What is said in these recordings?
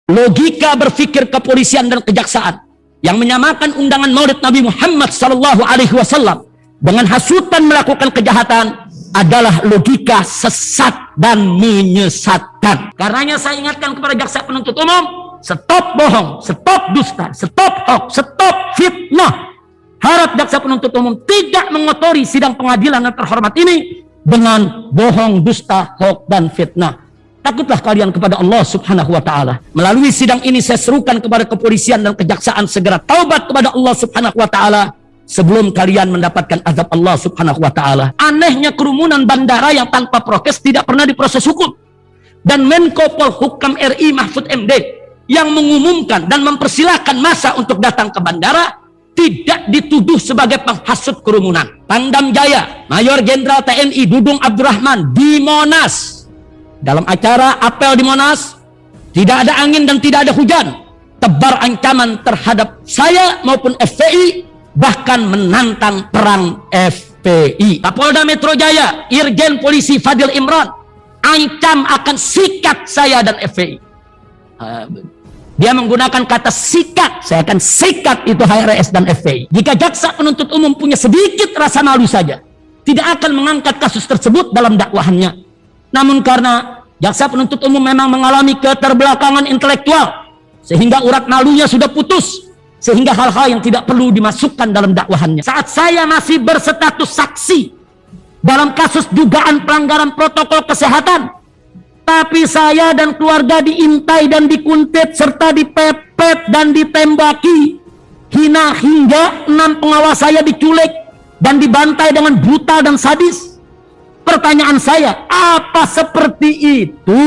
logika berpikir kepolisian dan kejaksaan yang menyamakan undangan Maulid Nabi Muhammad SAW dengan hasutan melakukan kejahatan adalah logika sesat dan menyesatkan. Karenanya saya ingatkan kepada jaksa penuntut umum, stop bohong, stop dusta, stop hoax, stop fitnah. Harap jaksa penuntut umum tidak mengotori sidang pengadilan yang terhormat ini dengan bohong, dusta, hoax, dan fitnah. Takutlah kalian kepada Allah Subhanahu wa Ta'ala. Melalui sidang ini saya serukan kepada kepolisian dan kejaksaan segera taubat kepada Allah Subhanahu wa Ta'ala sebelum kalian mendapatkan azab Allah Subhanahu wa Ta'ala. Anehnya kerumunan bandara yang tanpa prokes tidak pernah diproses hukum. Dan Menko Polhukam RI Mahfud MD yang mengumumkan dan mempersilahkan massa untuk datang ke bandara tidak dituduh sebagai penghasut kerumunan. Pangdam Jaya, Mayor Jenderal TNI Dudung Abdurrahman di Monas. Dalam acara apel di Monas, tidak ada angin dan tidak ada hujan, tebar ancaman terhadap saya maupun FPI, bahkan menantang perang FPI. Kapolda Metro Jaya, Irjen Polisi Fadil Imran, ancam akan sikat saya dan FPI. Dia menggunakan kata sikat, saya akan sikat itu HRS dan FPI. Jika jaksa penuntut umum punya sedikit rasa malu saja, tidak akan mengangkat kasus tersebut dalam dakwahannya. Namun karena jaksa penuntut umum memang mengalami keterbelakangan intelektual, sehingga urat malunya sudah putus, sehingga hal-hal yang tidak perlu dimasukkan dalam dakwahannya. Saat saya masih berstatus saksi dalam kasus dugaan pelanggaran protokol kesehatan, tapi saya dan keluarga diintai dan dikuntit serta dipepet dan ditembaki, hina hingga 6 pengawas saya diculik dan dibantai dengan brutal dan sadis. Pertanyaan saya, apa seperti itu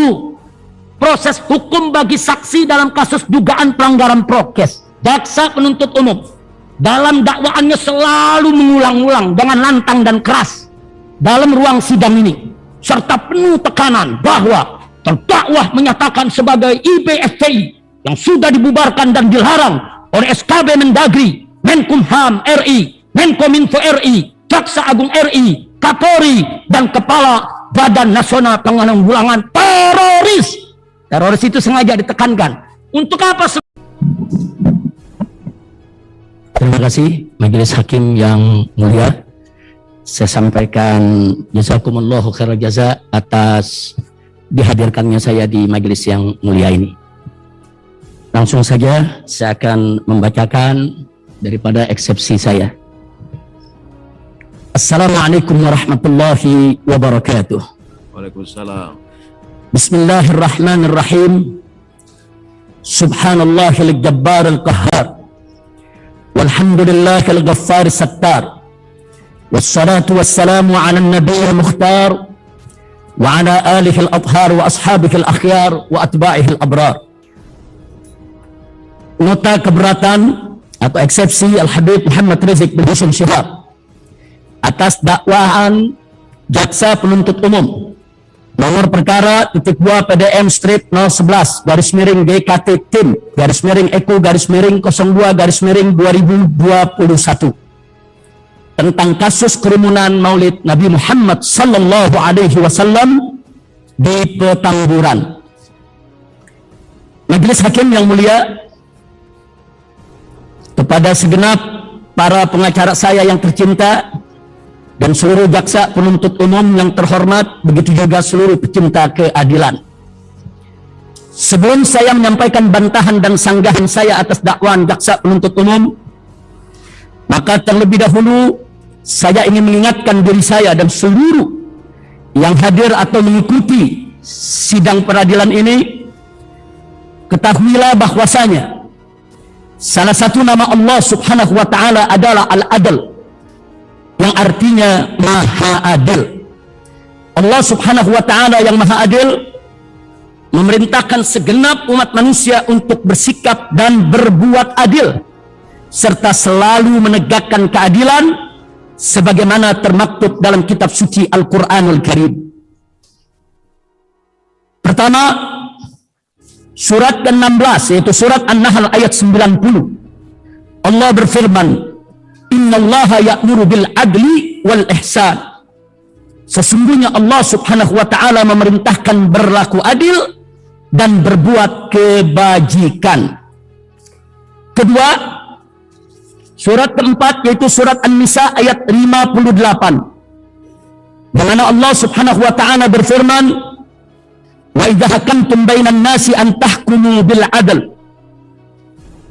proses hukum bagi saksi dalam kasus dugaan pelanggaran prokes? Jaksa penuntut umum dalam dakwaannya selalu mengulang-ulang dengan lantang dan keras dalam ruang sidang ini, serta penuh tekanan bahwa terdakwa menyatakan sebagai IBFPI yang sudah dibubarkan dan dilarang oleh SKB Mendagri, Menkumham RI, Menkominfo RI, Jaksa Agung RI, Kapolri, dan Kepala Badan Nasional Penanggulangan Teroris. Teroris itu sengaja ditekankan. Untuk apa? Terima kasih Majelis Hakim yang mulia. Saya sampaikan jazakumullahu khairal jaza atas dihadirkannya saya di majelis yang mulia ini. Langsung saja saya akan membacakan daripada eksepsi saya. Assalamualaikum warahmatullahi wabarakatuh. Waalaikumsalam. Bismillahirrahmanirrahim. Subhanallahil jabbaril qahhar. Walhamdulillahil ghaffaris sattar. Wassalatu wassalamu ala nabiyil mukhtar wa ala alihil athhar wa ashabihil akhyar wa atba'ihil abrar. Nota keberatan atau eksepsi Al-Habib Muhammad Rizik bin Hashim Shihab atas dakwaan jaksa penuntut umum nomor perkara _2 PDM strip 011 _GKT tim _Eko _02 _2021 tentang kasus kerumunan Maulid Nabi Muhammad sallallahu alaihi wasallam di Petamburan. Majelis Hakim yang mulia, kepada segenap para pengacara saya yang tercinta dan seluruh jaksa penuntut umum yang terhormat, begitu juga seluruh pecinta keadilan. Sebelum saya menyampaikan bantahan dan sanggahan saya atas dakwaan jaksa penuntut umum, maka terlebih dahulu saya ingin mengingatkan diri saya dan seluruh yang hadir atau mengikuti sidang peradilan ini, ketahuilah bahwasanya salah satu nama Allah Subhanahu wa Ta'ala adalah Al-Adl, yang artinya Maha Adil. Allah Subhanahu wa Ta'ala yang Maha Adil memerintahkan segenap umat manusia untuk bersikap dan berbuat adil, serta selalu menegakkan keadilan sebagaimana termaktub dalam kitab suci Al-Quranul Karim. Pertama, surat ke-16, yaitu surat An-Nahl ayat 90. Allah berfirman, Innallaha ya'muru bil adli wal ihsan. Sesungguhnya Allah Subhanahu wa Ta'ala memerintahkan berlaku adil dan berbuat kebajikan. Kedua, surat keempat yaitu surat An-Nisa ayat 58. Di mana Allah Subhanahu wa taala berfirman, "Wa idza hakamtum bainan nasi an tahkumu bil 'adl."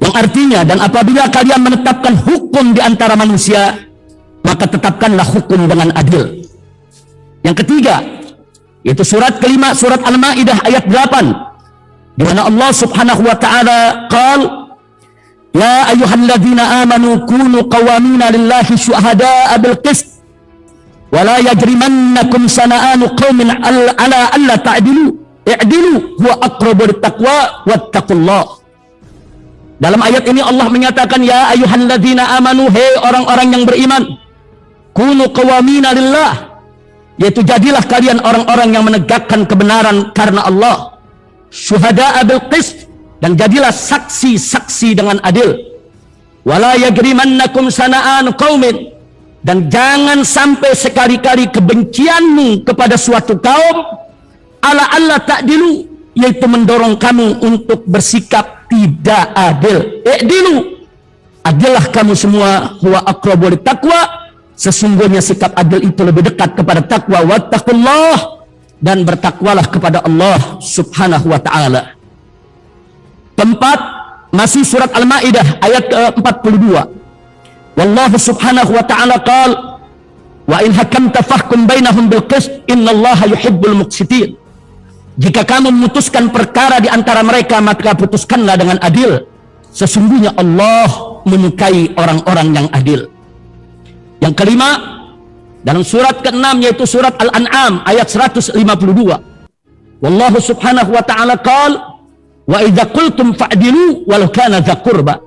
Yang artinya, dan apabila kalian menetapkan hukum di antara manusia, maka tetapkanlah hukum dengan adil. Yang ketiga, yaitu surat kelima, surat Al-Maidah ayat 8, di mana Allah Subhanahu wa taala qala, "Ya ayyuhalladzina amanu kunu qawamina lillahi syuhada'a bil qist wa la yajrimannakum sana'anu qaumin ala alla ta'dilu i'dilu huwa aqrabu littaqwa wattaqullah." Dalam ayat ini Allah menyatakan, ya ayyuhalladzina amanu, hei orang-orang yang beriman, kunu qawamina lillah, yaitu jadilah kalian orang-orang yang menegakkan kebenaran karena Allah, syuhada'a bil qist, dan jadilah saksi-saksi dengan adil. Wala yajrimannakum sana'an qaumin, dan jangan sampai sekali-kali kebencianmu kepada suatu kaum ala alla ta'dilu, yaitu mendorong kamu untuk bersikap tidak adil. I'dilu, adillah kamu semua, huwa aqrabu littaqwa, sesungguhnya sikap adil itu lebih dekat kepada takwa, wattaqullah, dan bertakwalah kepada Allah Subhanahu wa taala. Keempat, masih surat Al-Maidah ayat 42. Wallahu Subhanahu wa taala qala, wa in hakamta fahkum bainahum bil qist innallaha yuhibbul muqsitin. Jika kamu memutuskan perkara di antara mereka, maka putuskanlah dengan adil. Sesungguhnya Allah menyukai orang-orang yang adil. Yang kelima, dalam surat ke-6 yaitu surat Al-An'am ayat 152. Wallahu Subhanahu wa ta'ala qala, wa idza qultum fa'dilu walau kana dza qurba.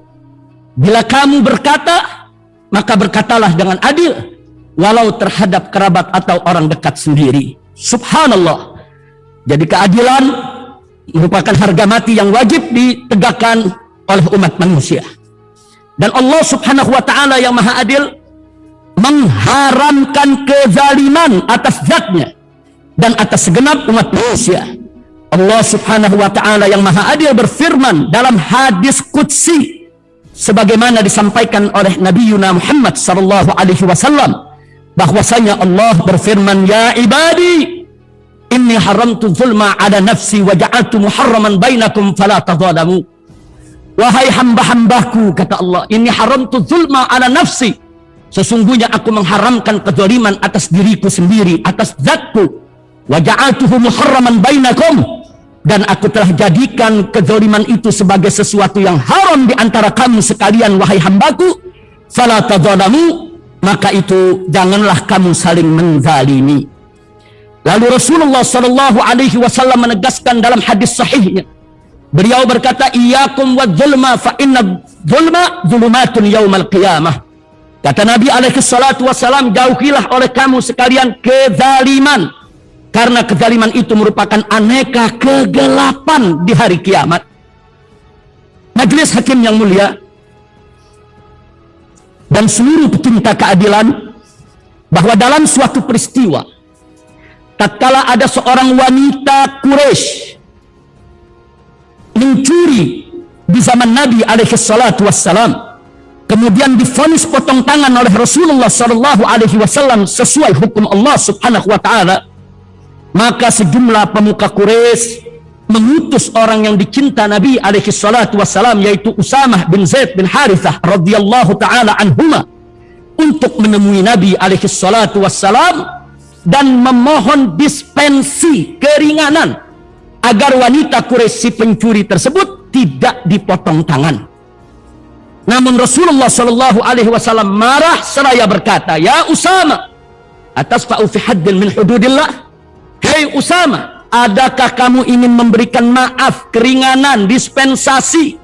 Bila kamu berkata, maka berkatalah dengan adil, walau terhadap kerabat atau orang dekat sendiri. Subhanallah. Jadi keadilan merupakan harga mati yang wajib ditegakkan oleh umat manusia. Dan Allah Subhanahu wa taala yang Maha Adil mengharamkan kezaliman atas zatnya dan atas segenap umat manusia. Allah Subhanahu wa taala yang Maha Adil berfirman dalam hadis qudsi sebagaimana disampaikan oleh Nabi Muhammad sallallahu alaihi wasallam, bahwasanya Allah berfirman, ya ibadi inni haramtu zulma ala nafsi wa ja'altu muharraman bainakum fala tadzalamu. Wahai hamba-hambaku, kata Allah, inni haramtu zulma ala nafsi, sesungguhnya aku mengharamkan kezaliman atas diriku sendiri, atas zatku. Wa ja'altuhu muharraman bainakum, dan aku telah jadikan kezaliman itu sebagai sesuatu yang haram di antara kamu sekalian, wahai hambaku. Fala tadzalamu, maka itu janganlah kamu saling menzalimi. Lalu Rasulullah sallallahu alaihi wasallam menegaskan dalam hadis sahihnya, beliau berkata, iyyakum wadz-zulma fa inna dzulma dzulumatun yaumal qiyamah. Kata Nabi alaihi salatu wasallam, jauhilah oleh kamu sekalian kezaliman, karena kezaliman itu merupakan aneka kegelapan di hari kiamat. Majelis hakim yang mulia dan seluruh pecinta keadilan, bahwa dalam suatu peristiwa tatkala ada seorang wanita Quraisy mencuri di zaman Nabi alaihi salatu wassalam, kemudian divonis potong tangan oleh Rasulullah sallallahu alaihi wasallam sesuai hukum Allah Subhanahu wa taala, maka sejumlah pemuka Quraisy mengutus orang yang dicinta Nabi alaihi salatu wassalam, yaitu Usamah bin Zaid bin Harithah radhiyallahu taala anhuma, untuk menemui Nabi alaihi salatu wassalam dan memohon dispensi keringanan agar wanita Quraisy si pencuri tersebut tidak dipotong tangan. Namun Rasulullah sallallahu alaihi wasallam marah seraya berkata, ya Usama, atasfa'u fi haddin min hududillah. Hei Usama, adakah kamu ingin memberikan maaf, keringanan, dispensasi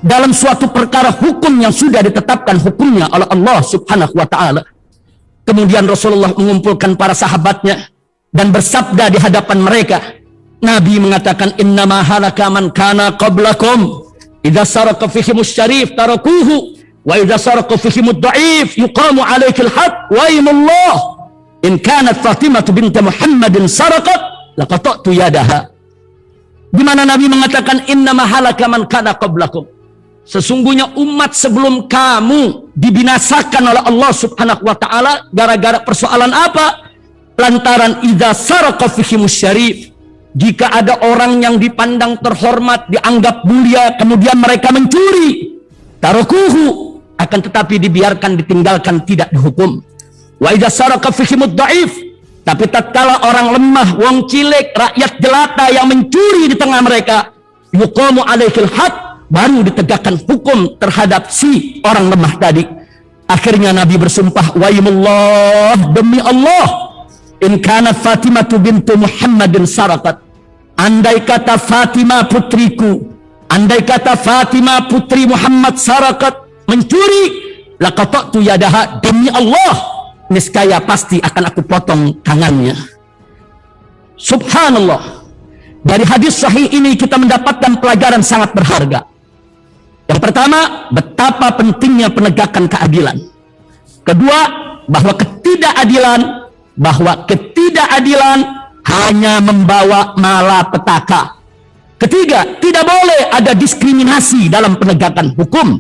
dalam suatu perkara hukum yang sudah ditetapkan hukumnya oleh Allah Subhanahu wa taala? Kemudian Rasulullah mengumpulkan para sahabatnya dan bersabda di hadapan mereka. Nabi mengatakan, innama halaka man kana qablakum idza saraka fihimus syarif tarakuhu wa idza saraka fihimud dha'if yuqamu alaikil had wa imullah in kanat Fatimah bint Muhammadin sarakat laqata'tu yadaha. di mana Nabi mengatakan innama halaka man kana qablakum. Sesungguhnya umat sebelum kamu dibinasakan oleh Allah Subhanahu wa taala gara-gara persoalan apa? Lantaran idza saraqa fihimus syarif. Jika ada orang yang dipandang terhormat, dianggap mulia, kemudian mereka mencuri, tarukuhu, akan tetapi dibiarkan, ditinggalkan, tidak dihukum. Wa idza saraqa fihimud dhaif. Tapi tatkala orang lemah, wong cilik, rakyat jelata yang mencuri di tengah mereka, yuqamu alaihil had, baru ditegakkan hukum terhadap si orang lemah tadi. Akhirnya Nabi bersumpah, waimullah, demi Allah, in kanat Fatimah bintu Muhammadin sarakat. Andai kata Fatimah putriku, andai kata Fatimah putri Muhammad sarakat, mencuri, laqata'tu yadaha, demi Allah, niscaya pasti akan aku potong tangannya. Subhanallah. Dari hadis sahih ini kita mendapatkan pelajaran sangat berharga. Yang pertama, betapa pentingnya penegakan keadilan. Kedua, bahwa ketidakadilan hanya membawa malapetaka. Ketiga, tidak boleh ada diskriminasi dalam penegakan hukum.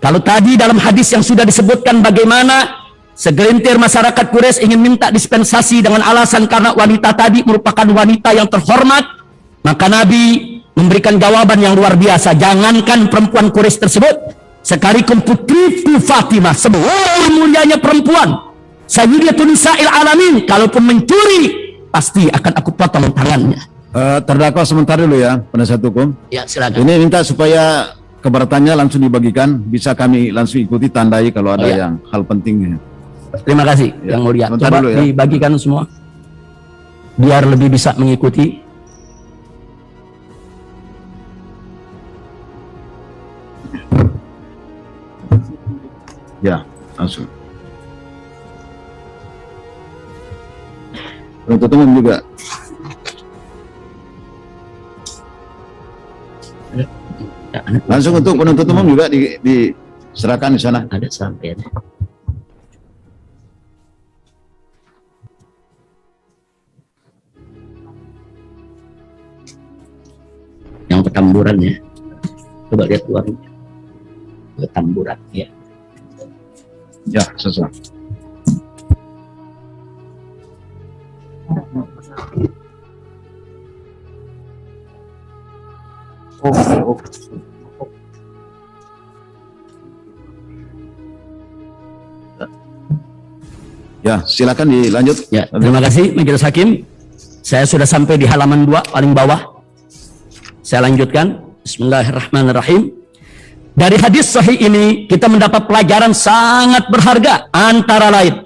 Kalau tadi dalam hadis yang sudah disebutkan bagaimana segelintir masyarakat Quraisy ingin minta dispensasi dengan alasan karena wanita tadi merupakan wanita yang terhormat, maka Nabi memberikan jawaban yang luar biasa. Jangankan perempuan Quraisy tersebut, sekalipun putriku Fatimah, semua mulianya perempuan, sayyidatun nisa'il alamin, kalaupun mencuri, pasti akan aku potong tangannya. Terdakwa sebentar dulu ya, penasihat hukum. Ya, silakan. Ini minta supaya keberatannya langsung dibagikan, bisa kami langsung ikuti, tandai kalau ada yang hal pentingnya. Terima kasih yang mulia. Coba dibagikan semua, biar lebih bisa mengikuti. Ya, langsung. Penuntut umum juga. Langsung untuk penuntut umum juga diserahkan di sana. Ada sampai. Yang petamburan ya. Coba lihat luarnya. Petamburan ya. Ya, sesuai. Ya, silakan dilanjut. Ya, terima kasih Majelis Hakim. Saya sudah sampai di halaman 2 paling bawah. Saya lanjutkan. Bismillahirrahmanirrahim. Dari hadis sahih ini kita mendapat pelajaran sangat berharga, antara lain: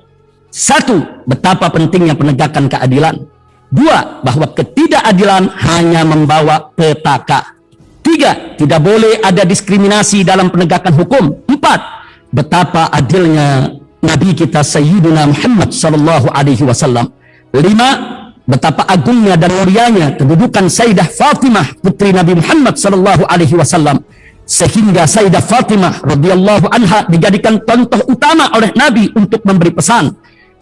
1. Betapa pentingnya penegakan keadilan. 2. Bahwa ketidakadilan hanya membawa petaka. 3. Tidak boleh ada diskriminasi dalam penegakan hukum. 4. Betapa adilnya Nabi kita Sayyidina Muhammad sallallahu alaihi wasallam. 5. Betapa agungnya dan mulianya kedudukan Sayyidah Fatimah putri Nabi Muhammad sallallahu alaihi wasallam, sehingga Sayyidah Fatimah radhiyallahu anha dijadikan contoh utama oleh Nabi untuk memberi pesan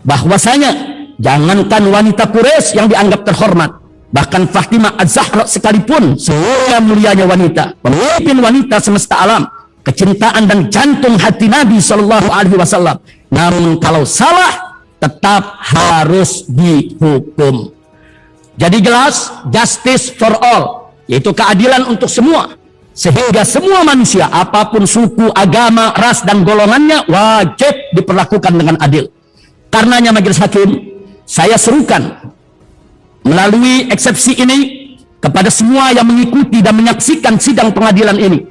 bahwasanya jangankan wanita Quraisy yang dianggap terhormat, bahkan Fatimah Az-Zahra sekalipun, semua mulianya wanita, pemimpin wanita semesta alam, kecintaan dan jantung hati Nabi sallallahu alaihi wasallam, namun kalau salah tetap harus dihukum. Jadi jelas, justice for all, yaitu keadilan untuk semua, sehingga semua manusia apapun suku, agama, ras dan golongannya wajib diperlakukan dengan adil. Karenanya Majelis Hakim, saya serukan melalui eksepsi ini kepada semua yang mengikuti dan menyaksikan sidang pengadilan ini,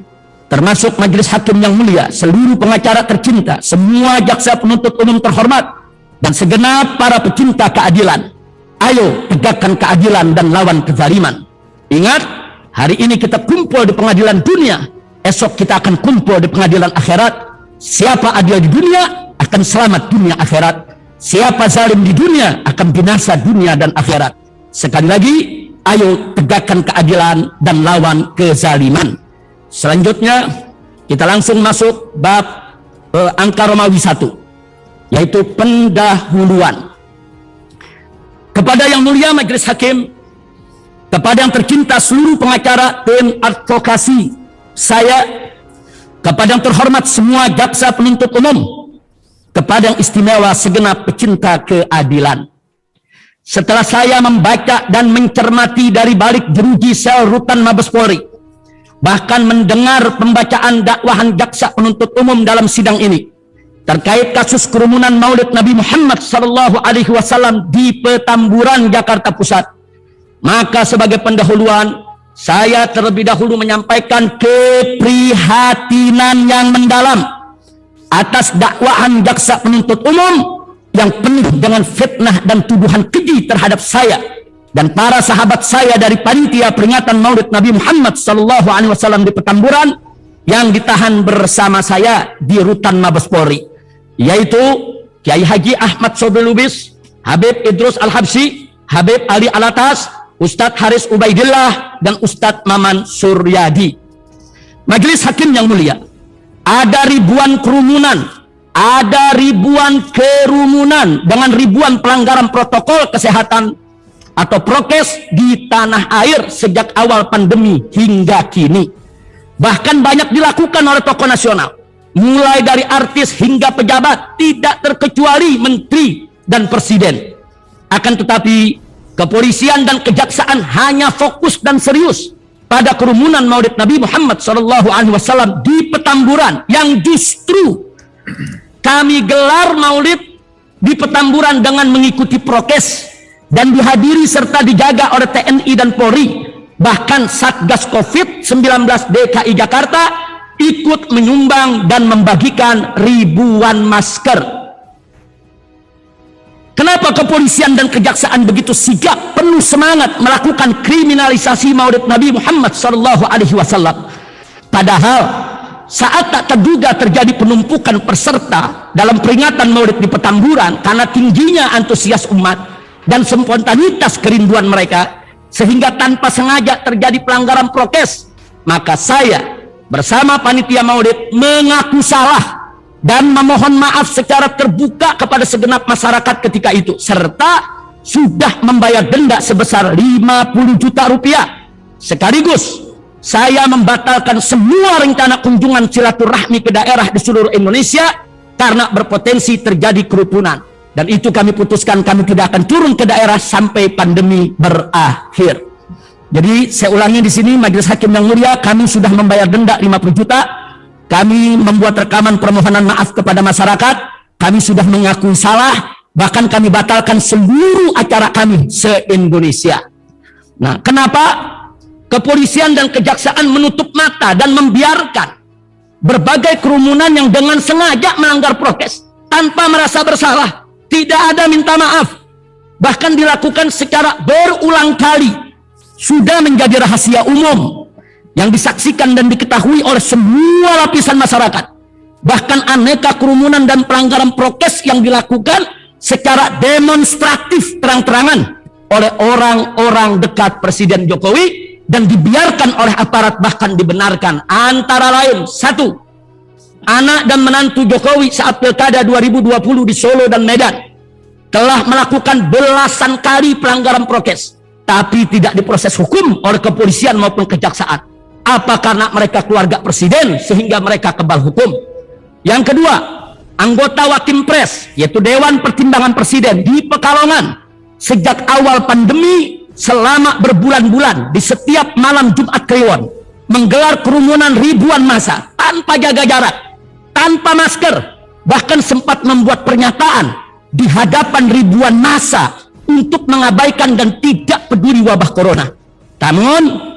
termasuk Majelis Hakim yang mulia, seluruh pengacara tercinta, semua jaksa penuntut umum terhormat, dan segenap para pecinta keadilan. Ayo tegakkan keadilan dan lawan kezaliman. Ingat, hari ini kita kumpul di pengadilan dunia, esok kita akan kumpul di pengadilan akhirat. Siapa adil di dunia akan selamat dunia akhirat, siapa zalim di dunia akan binasa dunia dan akhirat. Sekali lagi, ayo tegakkan keadilan dan lawan kezaliman. Selanjutnya kita langsung masuk bab angka Romawi 1, yaitu pendahuluan. Kepada yang mulia Majelis Hakim, kepada yang tercinta seluruh pengacara tim advokasi saya, kepada yang terhormat semua jaksa penuntut umum, kepada yang istimewa segenap pecinta keadilan. Setelah saya membaca dan mencermati dari balik jeruji sel rutan Mabes Polri, bahkan mendengar pembacaan dakwahan jaksa penuntut umum dalam sidang ini terkait kasus kerumunan Maulid Nabi Muhammad SAW di Petamburan, Jakarta Pusat, maka sebagai pendahuluan saya terlebih dahulu menyampaikan keprihatinan yang mendalam atas dakwahan jaksa penuntut umum yang penuh dengan fitnah dan tuduhan keji terhadap saya dan para sahabat saya dari panitia peringatan Maulid Nabi Muhammad SAW di Petamburan yang ditahan bersama saya di rutan Mabes Polri, yaitu Kiai Haji Ahmad Sobri Lubis, Habib Idrus Al-Habsyi, Habib Ali Alatas, Ustadz Haris Ubaidillah, dan Ustadz Maman Suryadi. Majelis Hakim yang mulia, ada ribuan kerumunan, ada ribuan kerumunan dengan ribuan pelanggaran protokol kesehatan atau prokes di tanah air sejak awal pandemi hingga kini. Bahkan banyak dilakukan oleh tokoh nasional, mulai dari artis hingga pejabat, tidak terkecuali menteri dan presiden. Akan tetapi kepolisian dan kejaksaan hanya fokus dan serius pada kerumunan Maulid Nabi Muhammad SAW di Petamburan, yang justru kami gelar Maulid di Petamburan dengan mengikuti prokes dan dihadiri serta dijaga oleh TNI dan Polri. Bahkan Satgas COVID-19 DKI Jakarta ikut menyumbang dan membagikan ribuan masker. Kenapa kepolisian dan kejaksaan begitu sigap, penuh semangat melakukan kriminalisasi Maulid Nabi Muhammad SAW? Padahal saat tak terduga terjadi penumpukan peserta dalam peringatan Maulid di Petamburan karena tingginya antusias umat dan spontanitas kerinduan mereka, sehingga tanpa sengaja terjadi pelanggaran prokes, maka saya bersama panitia Maulid mengaku salah dan memohon maaf secara terbuka kepada segenap masyarakat ketika itu, serta sudah membayar denda sebesar 50 juta rupiah. Sekaligus saya membatalkan semua rencana kunjungan silaturahmi ke daerah di seluruh Indonesia karena berpotensi terjadi kerukunan. Dan itu kami putuskan, kami tidak akan turun ke daerah sampai pandemi berakhir. Jadi saya ulangi di sini, Majelis Hakim yang mulia, kami sudah membayar denda 50 juta. Kami membuat rekaman permohonan maaf kepada masyarakat. Kami sudah mengakui salah, bahkan kami batalkan seluruh acara kami se-Indonesia. Nah, kenapa kepolisian dan kejaksaan menutup mata dan membiarkan berbagai kerumunan yang dengan sengaja melanggar prokes tanpa merasa bersalah? Tidak ada minta maaf, bahkan dilakukan secara berulang kali, sudah menjadi rahasia umum yang disaksikan dan diketahui oleh semua lapisan masyarakat. Bahkan aneka kerumunan dan pelanggaran prokes yang dilakukan secara demonstratif terang-terangan oleh orang-orang dekat Presiden Jokowi dan dibiarkan oleh aparat, bahkan dibenarkan. Antara lain, 1, anak dan menantu Jokowi saat Pilkada 2020 di Solo dan Medan telah melakukan belasan kali pelanggaran prokes, tapi tidak diproses hukum oleh kepolisian maupun kejaksaan. Apa karena mereka keluarga presiden sehingga mereka kebal hukum? Yang kedua, anggota Watim Pres, yaitu Dewan Pertimbangan Presiden di Pekalongan, sejak awal pandemi selama berbulan-bulan di setiap malam Jumat Kliwon menggelar kerumunan ribuan massa tanpa jaga jarak, tanpa masker, bahkan sempat membuat pernyataan di hadapan ribuan massa untuk mengabaikan dan tidak peduli wabah corona. Namun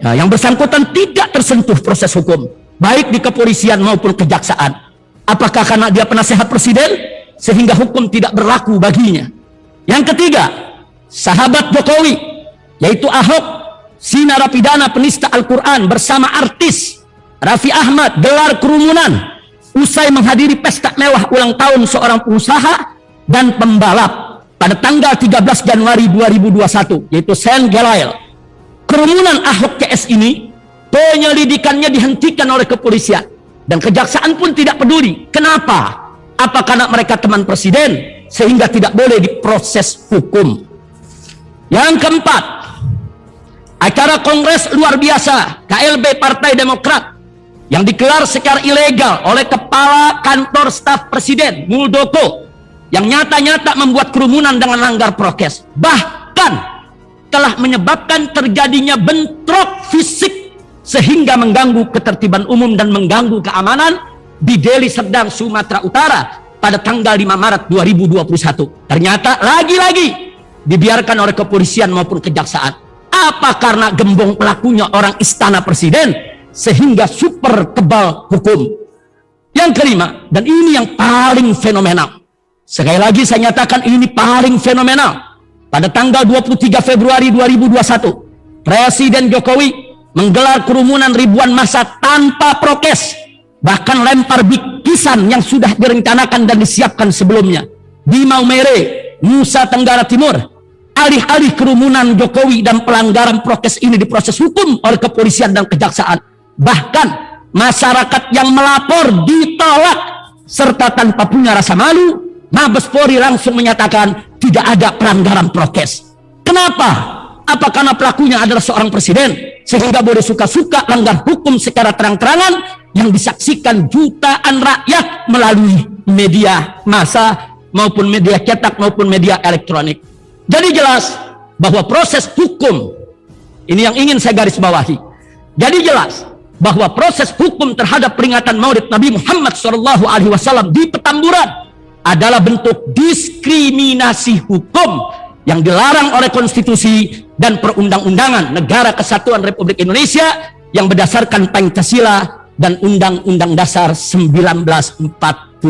yang bersangkutan tidak tersentuh proses hukum, baik di kepolisian maupun kejaksaan. Apakah karena dia penasehat presiden sehingga hukum tidak berlaku baginya? Yang ketiga, sahabat Jokowi, yaitu Ahok, si narapidana penista Al-Quran bersama artis Raffi Ahmad, gelar kerumunan usai menghadiri pesta mewah ulang tahun seorang pengusaha dan pembalap pada tanggal 13 Januari 2021, yaitu Sen Gelail. Kerumunan Ahok CS ini penyelidikannya dihentikan oleh kepolisian dan kejaksaan pun tidak peduli. Kenapa? Apa karena mereka teman presiden sehingga tidak boleh diproses hukum? Yang keempat, acara kongres luar biasa KLB Partai Demokrat yang digelar secara ilegal oleh Kepala Kantor Staf Presiden Muldoko yang nyata-nyata membuat kerumunan dengan langgar prokes, bahkan telah menyebabkan terjadinya bentrok fisik sehingga mengganggu ketertiban umum dan mengganggu keamanan di Deli Serdang, Sumatera Utara pada tanggal 5 Maret 2021. Ternyata lagi-lagi dibiarkan oleh kepolisian maupun kejaksaan. Apa karena gembong pelakunya orang istana presiden sehingga super kebal hukum? Yang kelima, dan ini yang paling fenomenal. Sekali lagi saya nyatakan ini paling fenomenal. Pada tanggal 23 Februari 2021, Presiden Jokowi menggelar kerumunan ribuan massa tanpa prokes, bahkan lempar bingkisan yang sudah direncanakan dan disiapkan sebelumnya di Maumere, Nusa Tenggara Timur. Alih-alih kerumunan Jokowi dan pelanggaran prokes ini diproses hukum oleh kepolisian dan kejaksaan, bahkan masyarakat yang melapor ditolak, serta tanpa punya rasa malu, Mabes Polri langsung menyatakan tidak ada pelanggaran prokes. Kenapa? Apa karena pelakunya adalah seorang presiden sehingga boleh suka-suka langgar hukum secara terang-terangan yang disaksikan jutaan rakyat melalui media massa maupun media cetak maupun media elektronik? Jadi jelas bahwa proses hukum ini yang ingin saya garis bawahi. Jadi jelas bahwa proses hukum terhadap peringatan Maulid Nabi Muhammad SAW di Petamburan adalah bentuk diskriminasi hukum yang dilarang oleh konstitusi dan perundang-undangan Negara Kesatuan Republik Indonesia yang berdasarkan Pancasila dan Undang-Undang Dasar 1945.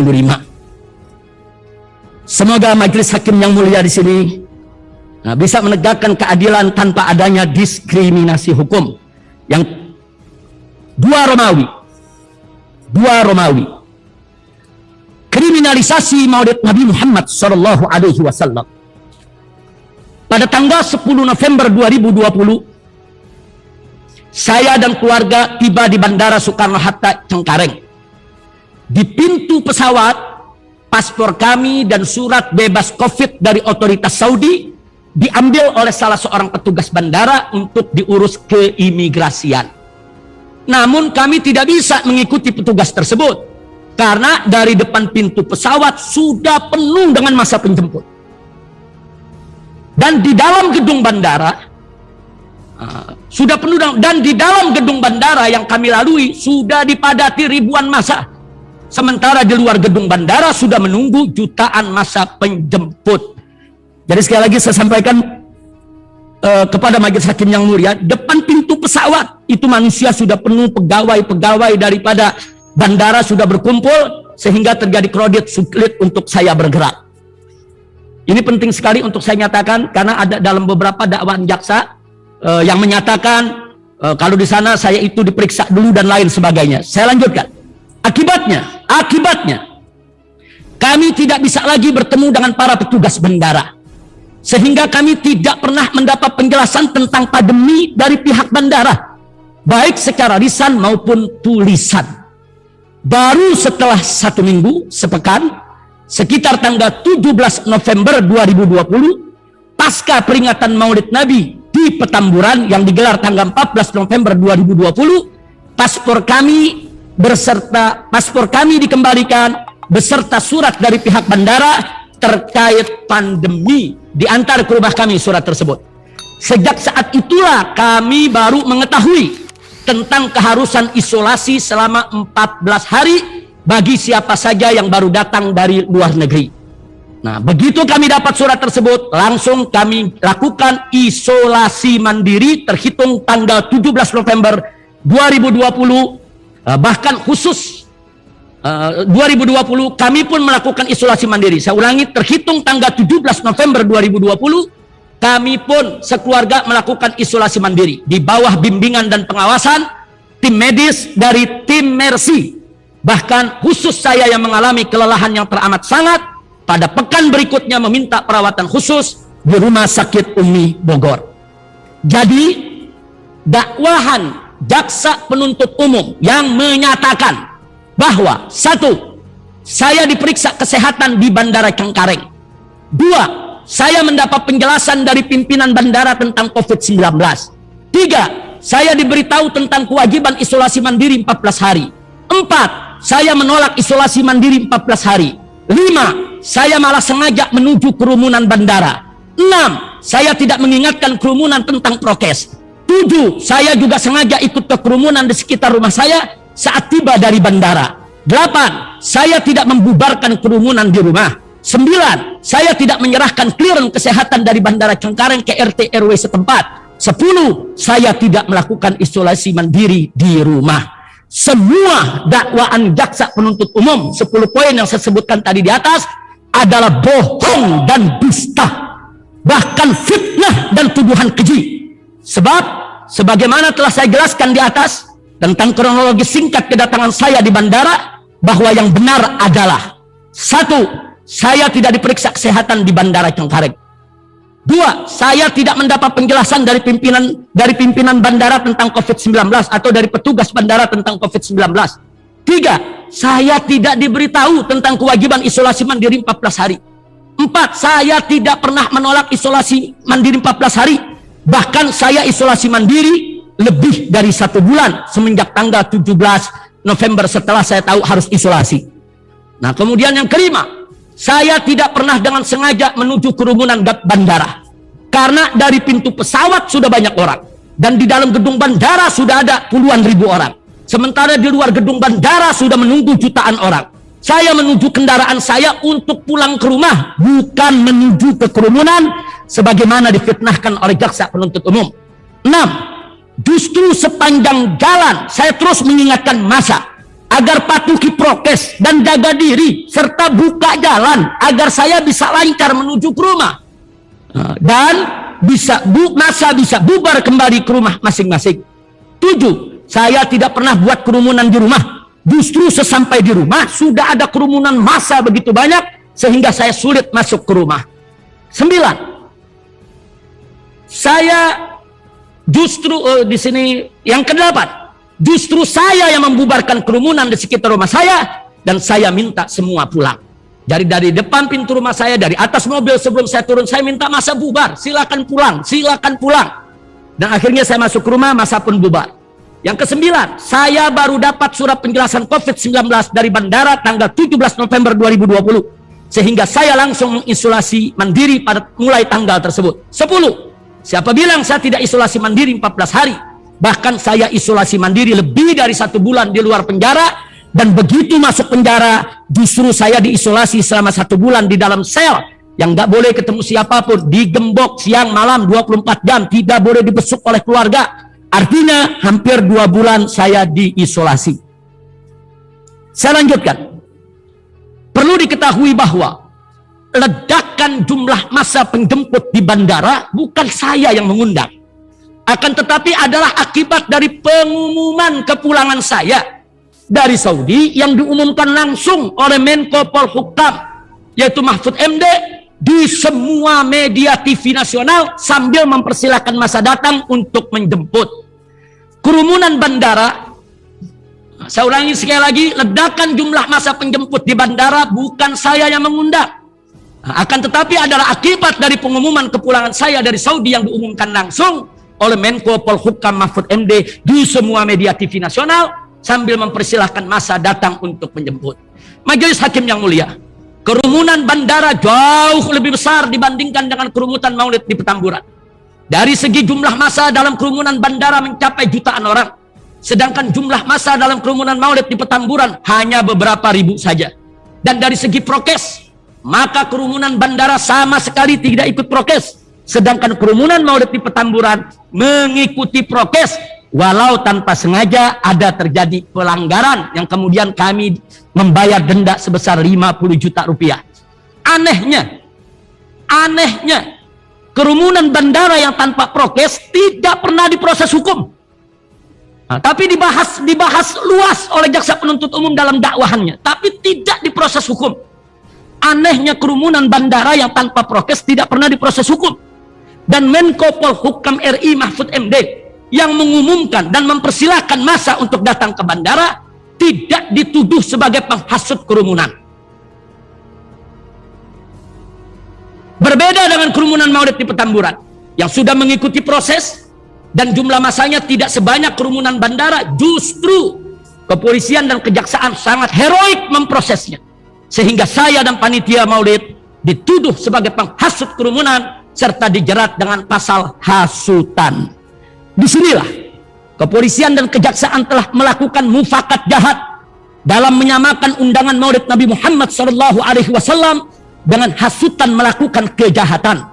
Semoga majelis hakim yang mulia di sini bisa menegakkan keadilan tanpa adanya diskriminasi hukum. Yang dua Romawi. Kriminalisasi Maulid Nabi Muhammad Sallallahu Alaihi Wasallam. Pada tanggal 10 November 2020, saya dan keluarga tiba di Bandara Soekarno-Hatta, Cengkareng. Di pintu pesawat, paspor kami dan surat bebas COVID dari otoritas Saudi diambil oleh salah seorang petugas bandara untuk diurus keimigrasian. Namun kami tidak bisa mengikuti petugas tersebut karena dari depan pintu pesawat sudah penuh dengan massa penjemput. Dan di dalam gedung bandara sudah penuh, dan di dalam gedung bandara yang kami lalui sudah dipadati ribuan massa. Sementara di luar gedung bandara sudah menunggu jutaan massa penjemput. Jadi sekali lagi saya sampaikan kepada majelis hakim yang mulia, depan pintu pesawat itu manusia sudah penuh, pegawai-pegawai daripada bandara sudah berkumpul sehingga terjadi kredit sulit untuk saya bergerak. Ini penting sekali untuk saya nyatakan karena ada dalam beberapa dakwaan jaksa yang menyatakan kalau di sana saya itu diperiksa dulu dan lain sebagainya. Saya lanjutkan. Akibatnya kami tidak bisa lagi bertemu dengan para petugas bandara sehingga kami tidak pernah mendapat penjelasan tentang pandemi dari pihak bandara baik secara lisan maupun tulisan. Baru setelah 1 minggu, sepekan, sekitar tanggal 17 November 2020, pasca peringatan Maulid Nabi di Petamburan yang digelar tanggal 14 November 2020, paspor kami dikembalikan beserta surat dari pihak bandara terkait pandemi. Diantar ke rumah kami surat tersebut. Sejak saat itulah kami baru mengetahui tentang keharusan isolasi selama 14 hari bagi siapa saja yang baru datang dari luar negeri. Nah, begitu kami dapat surat tersebut, langsung kami lakukan isolasi mandiri terhitung tanggal 17 November 2020. Bahkan khusus 2020 kami pun melakukan isolasi mandiri. Saya ulangi, terhitung tanggal 17 November 2020 kami pun sekeluarga melakukan isolasi mandiri di bawah bimbingan dan pengawasan tim medis dari tim Mercy. Bahkan khusus saya yang mengalami kelelahan yang teramat sangat, pada pekan berikutnya meminta perawatan khusus di Rumah Sakit Umi Bogor. Jadi dakwahan jaksa penuntut umum yang menyatakan bahwa 1. Saya diperiksa kesehatan di Bandara Cengkareng. 2. Saya mendapat penjelasan dari pimpinan bandara tentang COVID-19. 3. Saya diberitahu tentang kewajiban isolasi mandiri 14 hari. 4. Saya menolak isolasi mandiri 14 hari. 5. Saya malah sengaja menuju kerumunan bandara. 6. Saya tidak mengingatkan kerumunan tentang prokes. 7. Saya juga sengaja ikut ke kerumunan di sekitar rumah saya saat tiba dari bandara. 8. Saya tidak membubarkan kerumunan di rumah. 9. Saya tidak menyerahkan clearance kesehatan dari Bandara Cengkareng ke RT RW setempat. 10. Saya tidak melakukan isolasi mandiri di rumah. Semua dakwaan jaksa penuntut umum 10 poin yang saya sebutkan tadi di atas adalah bohong dan dusta, bahkan fitnah dan tuduhan keji. Sebab sebagaimana telah saya jelaskan di atas tentang kronologi singkat kedatangan saya di bandara, bahwa yang benar adalah: 1. Saya tidak diperiksa kesehatan di Bandara Cengkareng. 2. Saya tidak mendapat penjelasan dari pimpinan bandara tentang COVID-19 atau dari petugas bandara tentang COVID-19. 3. Saya tidak diberitahu tentang kewajiban isolasi mandiri 14 hari. 4. Saya tidak pernah menolak isolasi mandiri 14 hari. Bahkan saya isolasi mandiri lebih dari 1 bulan semenjak tanggal 17 November setelah saya tahu harus isolasi. Nah, kemudian yang kelima, saya tidak pernah dengan sengaja menuju kerumunan bandara. Karena dari pintu pesawat sudah banyak orang. Dan di dalam gedung bandara sudah ada puluhan ribu orang. Sementara di luar gedung bandara sudah menunggu jutaan orang. Saya menuju kendaraan saya untuk pulang ke rumah, bukan menuju ke kerumunan sebagaimana difitnahkan oleh jaksa penuntut umum. 6. Justru sepanjang jalan saya terus mengingatkan massa agar patuhi prokes dan jaga diri serta buka jalan agar saya bisa lancar menuju ke rumah dan massa bisa bubar kembali ke rumah masing-masing. 7. Saya tidak pernah buat kerumunan di rumah. Justru sesampai di rumah sudah ada kerumunan massa begitu banyak sehingga saya sulit masuk ke rumah. 9. Saya justru di sini yang ke-8. Justru saya yang membubarkan kerumunan di sekitar rumah saya dan saya minta semua pulang. Dari depan pintu rumah saya, dari atas mobil sebelum saya turun, saya minta massa bubar. Silakan pulang, silakan pulang. Dan akhirnya saya masuk ke rumah, massa pun bubar. Yang ke-9, saya baru dapat surat penjelasan COVID-19 dari bandara tanggal 17 November 2020. Sehingga saya langsung mengisolasi mandiri pada mulai tanggal tersebut. 10. Siapa bilang saya tidak isolasi mandiri 14 hari? Bahkan saya isolasi mandiri lebih dari 1 bulan di luar penjara. Dan begitu masuk penjara, justru saya diisolasi selama 1 bulan di dalam sel. Yang nggak boleh ketemu siapapun. Digembok siang malam 24 jam. Tidak boleh dibesuk oleh keluarga. Artinya hampir 2 bulan saya diisolasi. Saya lanjutkan. Perlu diketahui bahwa ledakan jumlah massa penjemput di bandara bukan saya yang mengundang. Akan tetapi adalah akibat dari pengumuman kepulangan saya dari Saudi yang diumumkan langsung oleh Menko Polhukam yaitu Mahfud MD di semua media TV nasional sambil mempersilahkan massa datang untuk menjemput. Kerumunan bandara, saya ulangi sekali lagi, ledakan jumlah massa penjemput di bandara bukan saya yang mengundang. Akan tetapi adalah akibat dari pengumuman kepulangan saya dari Saudi yang diumumkan langsung oleh Menko Polhukam Mahfud MD di semua media TV nasional sambil mempersilahkan massa datang untuk menjemput. Majelis Hakim yang mulia, kerumunan bandara jauh lebih besar dibandingkan dengan kerumunan Maulid di Petamburan. Dari segi jumlah massa dalam kerumunan bandara mencapai jutaan orang. Sedangkan jumlah massa dalam kerumunan Maulid di Petamburan hanya beberapa ribu saja. Dan dari segi prokes, maka kerumunan bandara sama sekali tidak ikut prokes. Sedangkan kerumunan Maulid di Petamburan mengikuti prokes. Walau tanpa sengaja ada terjadi pelanggaran yang kemudian kami membayar denda sebesar 50 juta rupiah. Anehnya, kerumunan bandara yang tanpa prokes tidak pernah diproses hukum. Nah, tapi dibahas luas oleh jaksa penuntut umum dalam dakwahannya, tapi tidak diproses hukum. Anehnya kerumunan bandara yang tanpa prokes tidak pernah diproses hukum. Dan Menko Polhukam RI Mahfud MD yang mengumumkan dan mempersilahkan massa untuk datang ke bandara tidak dituduh sebagai penghasut kerumunan. Berbeda dengan kerumunan Maulid di Petamburan yang sudah mengikuti proses dan jumlah masanya tidak sebanyak kerumunan bandara, justru kepolisian dan kejaksaan sangat heroik memprosesnya. Sehingga saya dan panitia maulid dituduh sebagai penghasut kerumunan serta dijerat dengan pasal hasutan. Disinilah kepolisian dan kejaksaan telah melakukan mufakat jahat dalam menyamakan undangan maulid Nabi Muhammad SAW dengan hasutan melakukan kejahatan.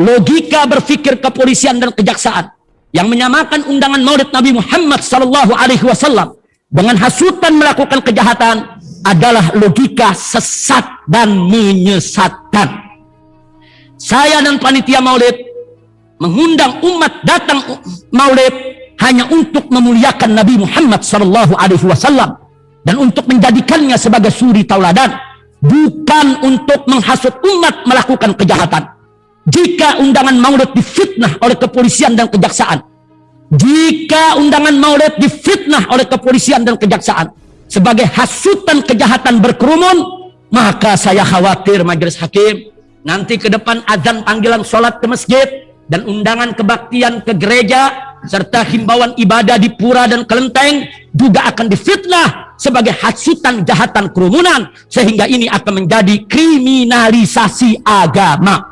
Logika berpikir kepolisian dan kejaksaan yang menyamakan undangan maulid Nabi Muhammad SAW dengan hasutan melakukan kejahatan adalah logika sesat dan menyesatkan. Saya dan panitia maulid mengundang umat datang maulid hanya untuk memuliakan Nabi Muhammad SAW dan untuk menjadikannya sebagai suri tauladan, bukan untuk menghasut umat melakukan kejahatan. Jika undangan maulid difitnah oleh kepolisian dan kejaksaan, jika undangan maulid difitnah oleh kepolisian dan kejaksaan sebagai hasutan kejahatan berkerumun, maka saya khawatir majelis hakim nanti ke depan azan panggilan sholat ke masjid dan undangan kebaktian ke gereja serta himbauan ibadah di pura dan kelenteng juga akan difitnah sebagai hasutan kejahatan kerumunan, sehingga ini akan menjadi kriminalisasi agama.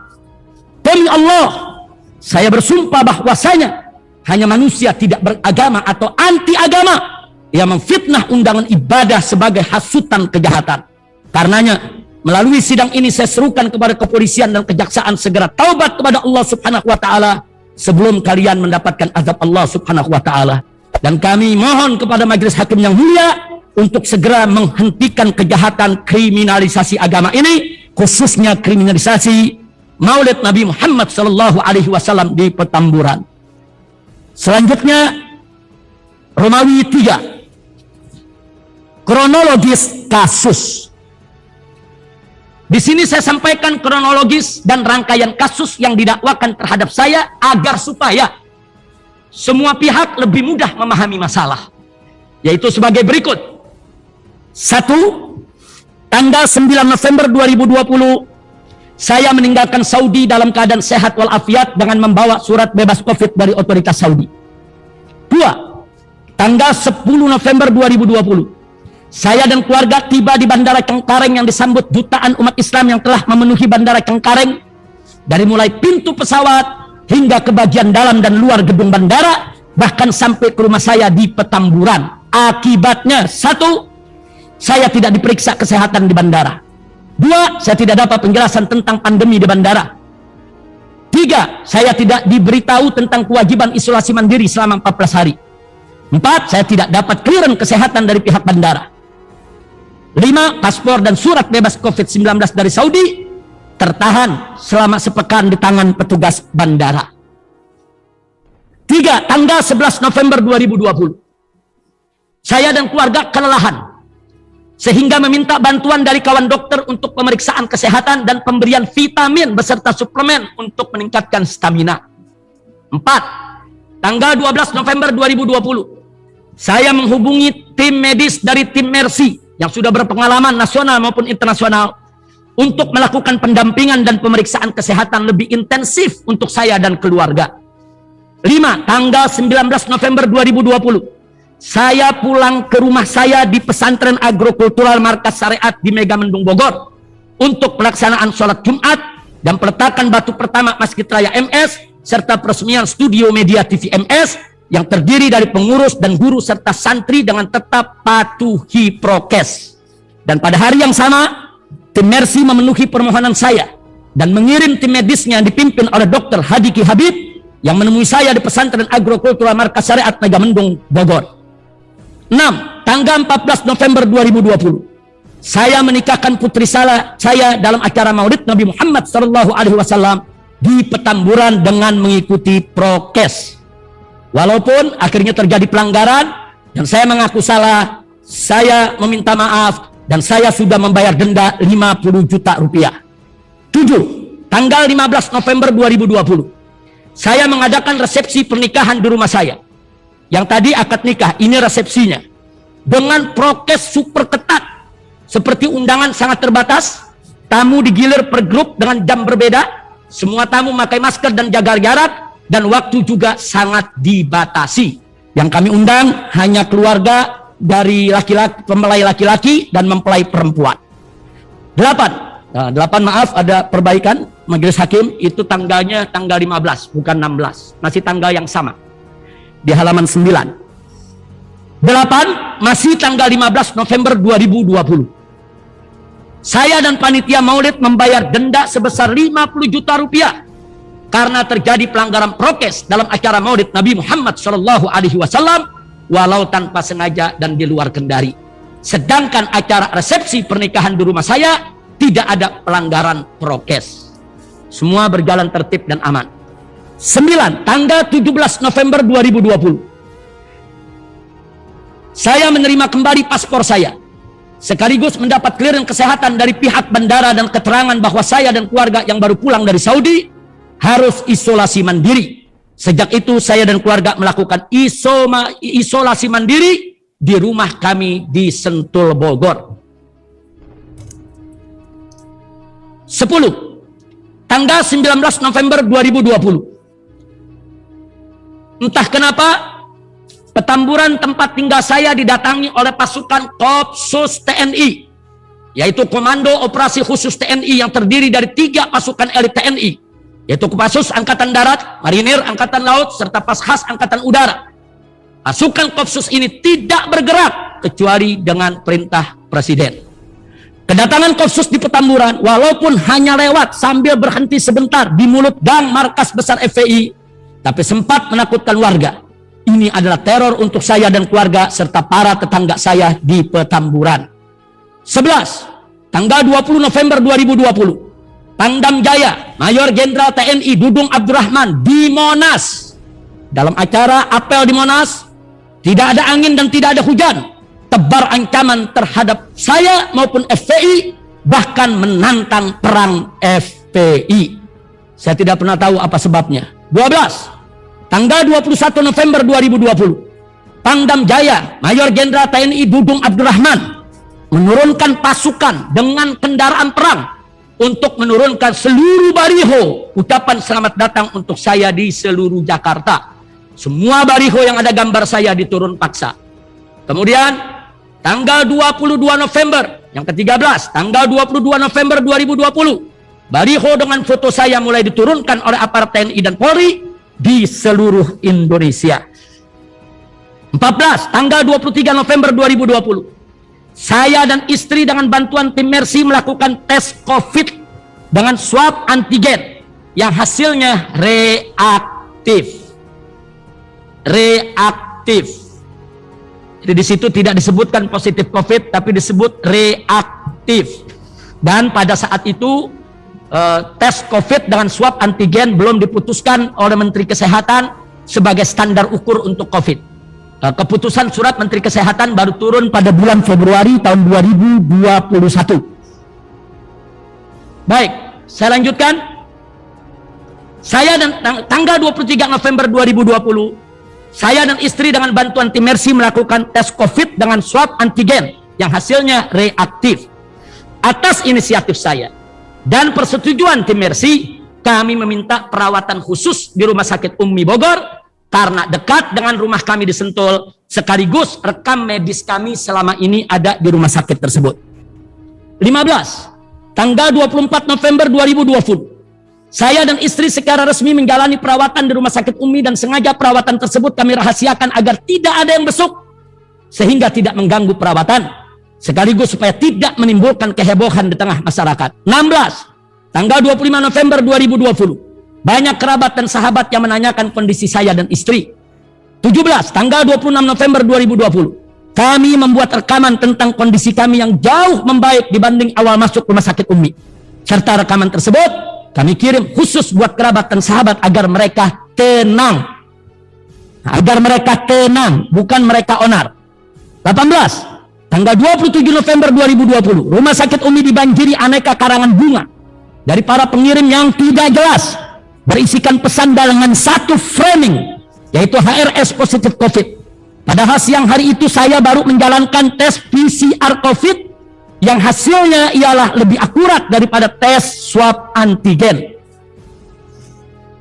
Demi Allah, saya bersumpah bahwasanya hanya manusia tidak beragama atau anti agama yang memfitnah undangan ibadah sebagai hasutan kejahatan. Karenanya, melalui sidang ini saya serukan kepada kepolisian dan kejaksaan segera taubat kepada Allah Subhanahu wa taala sebelum kalian mendapatkan azab Allah Subhanahu wa taala. Dan kami mohon kepada majelis hakim yang mulia untuk segera menghentikan kejahatan kriminalisasi agama ini, khususnya kriminalisasi maulid Nabi Muhammad SAW di Petamburan. Selanjutnya, Romawi 3, kronologis kasus. Di sini saya sampaikan kronologis dan rangkaian kasus yang didakwakan terhadap saya agar supaya semua pihak lebih mudah memahami masalah, yaitu sebagai berikut. 1. Tanggal 9 November 2020 saya meninggalkan Saudi dalam keadaan sehat walafiat dengan membawa surat bebas COVID dari otoritas Saudi. 2. Tanggal 10 November 2020 saya dan keluarga tiba di Bandara Cengkareng yang disambut jutaan umat Islam yang telah memenuhi Bandara Cengkareng dari mulai pintu pesawat hingga ke bagian dalam dan luar gedung bandara, bahkan sampai ke rumah saya di Petamburan. Akibatnya, 1. Saya tidak diperiksa kesehatan di bandara. 2. Saya tidak dapat penjelasan tentang pandemi di bandara. 3. Saya tidak diberitahu tentang kewajiban isolasi mandiri selama 14 hari. 4. Saya tidak dapat clearance kesehatan dari pihak bandara. 5. Paspor dan surat bebas COVID-19 dari Saudi tertahan selama sepekan di tangan petugas bandara. 3. Tanggal 11 November 2020 saya dan keluarga kelelahan sehingga meminta bantuan dari kawan dokter untuk pemeriksaan kesehatan dan pemberian vitamin beserta suplemen untuk meningkatkan stamina. 4. Tanggal 12 November 2020 saya menghubungi tim medis dari tim Mercy yang sudah berpengalaman nasional maupun internasional untuk melakukan pendampingan dan pemeriksaan kesehatan lebih intensif untuk saya dan keluarga. 5. Tanggal 19 November 2020 saya pulang ke rumah saya di pesantren agrokultural Markas Syariat di Megamendung Bogor untuk pelaksanaan sholat Jumat dan peletakan batu pertama Masjid Raya MS serta peresmian studio media TV MS yang terdiri dari pengurus dan guru serta santri dengan tetap patuhi prokes. Dan pada hari yang sama, tim Mercy memenuhi permohonan saya dan mengirim tim medisnya yang dipimpin oleh Dr. Hadiki Habib yang menemui saya di pesantren agrokultural Markas Syariat Megamendung Bogor. 6. Tanggal 14 November 2020 saya menikahkan putri saya dalam acara Maulid Nabi Muhammad SAW di Petamburan dengan mengikuti prokes. Walaupun akhirnya terjadi pelanggaran dan saya mengaku salah, saya meminta maaf dan saya sudah membayar denda 50 juta rupiah. 7. Tanggal 15 November 2020 saya mengadakan resepsi pernikahan di rumah saya. Yang tadi akad nikah, ini resepsinya. Dengan prokes super ketat. Seperti undangan sangat terbatas, tamu digilir per grup dengan jam berbeda, semua tamu memakai masker dan jaga jarak, dan waktu juga sangat dibatasi. Yang kami undang hanya keluarga dari laki-laki, mempelai laki-laki dan mempelai perempuan. 8 maaf, ada perbaikan majelis hakim, itu tanggalnya tanggal 15 bukan 16, masih tanggal yang sama di halaman 9. 8 masih tanggal 15 November 2020. Saya dan panitia maulid membayar denda sebesar 50 juta rupiah karena terjadi pelanggaran prokes dalam acara maulid Nabi Muhammad SAW, walau tanpa sengaja dan di luar kendari. Sedangkan acara resepsi pernikahan di rumah saya tidak ada pelanggaran prokes. Semua berjalan tertib dan aman. 9. Tanggal 17 November 2020. Saya menerima kembali paspor saya, sekaligus mendapat clearance kesehatan dari pihak bandara dan keterangan bahwa saya dan keluarga yang baru pulang dari Saudi harus isolasi mandiri. Sejak itu saya dan keluarga melakukan isolasi mandiri di rumah kami di Sentul, Bogor. 10. Tanggal 19 November 2020. Entah kenapa Petamburan tempat tinggal saya didatangi oleh pasukan Kopsus TNI, yaitu Komando Operasi Khusus TNI yang terdiri dari 3 pasukan elit TNI, yaitu Kopassus Angkatan Darat, Marinir Angkatan Laut, serta Paskhas Angkatan Udara. Pasukan Kopsus ini tidak bergerak kecuali dengan perintah Presiden. Kedatangan Kopsus di Petamburan, walaupun hanya lewat sambil berhenti sebentar di mulut gang markas besar FPI, tapi sempat menakutkan warga. Ini adalah teror untuk saya dan keluarga serta para tetangga saya di Petamburan. 11. Tanggal 20 November 2020. Pangdam Jaya, Mayor Jenderal TNI Dudung Abdurrahman di Monas. Dalam acara apel di Monas, tidak ada angin dan tidak ada hujan. Tebar ancaman terhadap saya maupun FPI, bahkan menantang perang FPI. Saya tidak pernah tahu apa sebabnya. 12. Tanggal 21 November 2020, Pangdam Jaya, Mayor Jenderal TNI Dudung Abdurrahman menurunkan pasukan dengan kendaraan perang untuk menurunkan seluruh baliho ucapan selamat datang untuk saya di seluruh Jakarta. Semua baliho yang ada gambar saya diturun paksa. Kemudian tanggal 22 November, yang ke-13, tanggal 22 November 2020, baliho dengan foto saya mulai diturunkan oleh aparat TNI dan Polri di seluruh Indonesia. 14. Tanggal 23 November 2020, saya dan istri dengan bantuan tim Mercy melakukan tes COVID dengan swab antigen yang hasilnya reaktif. Jadi di situ tidak disebutkan positif COVID, tapi disebut reaktif. Dan pada saat itu tes COVID dengan swab antigen belum diputuskan oleh Menteri Kesehatan sebagai standar ukur untuk COVID. Keputusan surat Menteri Kesehatan baru turun pada bulan Februari tahun 2021. Baik, saya lanjutkan. Saya dan tanggal 23 November 2020, saya dan istri dengan bantuan tim Mercy melakukan tes COVID dengan swab antigen yang hasilnya reaktif. Atas inisiatif saya dan persetujuan tim Mercy, kami meminta perawatan khusus di Rumah Sakit Umi Bogor karena dekat dengan rumah kami di Sentul, sekaligus rekam medis kami selama ini ada di rumah sakit tersebut. 15. Tanggal 24 November 2020, saya dan istri secara resmi menjalani perawatan di Rumah Sakit Umi dan sengaja perawatan tersebut kami rahasiakan agar tidak ada yang besuk sehingga tidak mengganggu perawatan, sekaligus supaya tidak menimbulkan kehebohan di tengah masyarakat. 16. Tanggal 25 November 2020, banyak kerabat dan sahabat yang menanyakan kondisi saya dan istri. 17. Tanggal 26 November 2020, kami membuat rekaman tentang kondisi kami yang jauh membaik dibanding awal masuk Rumah Sakit Umi. Serta rekaman tersebut kami kirim khusus buat kerabat dan sahabat agar mereka tenang. Agar mereka tenang, bukan mereka onar. 18. Tanggal 27 November 2020, Rumah Sakit Umi dibanjiri aneka karangan bunga dari para pengirim yang tidak jelas, berisikan pesan dengan satu framing, yaitu HRS positif COVID. Padahal siang hari itu saya baru menjalankan tes PCR COVID yang hasilnya ialah lebih akurat daripada tes swab antigen.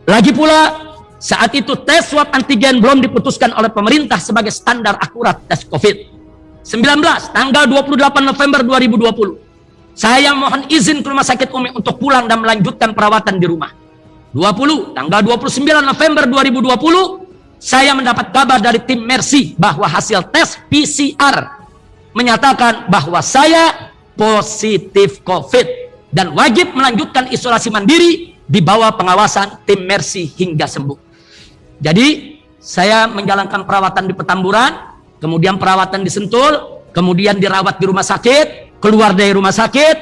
Lagi pula, Saat itu tes swab antigen belum diputuskan oleh pemerintah sebagai standar akurat tes COVID-19. Tanggal 28 November 2020. Saya mohon izin ke Rumah Sakit Umi untuk pulang dan melanjutkan perawatan di rumah. 20. Tanggal 29 November 2020. Saya mendapat kabar dari tim Mercy bahwa hasil tes PCR menyatakan bahwa saya positif COVID dan wajib melanjutkan isolasi mandiri di bawah pengawasan tim Mercy hingga sembuh. Jadi saya menjalankan perawatan di Petamburan, kemudian perawatan di Sentul, kemudian dirawat di rumah sakit, keluar dari rumah sakit,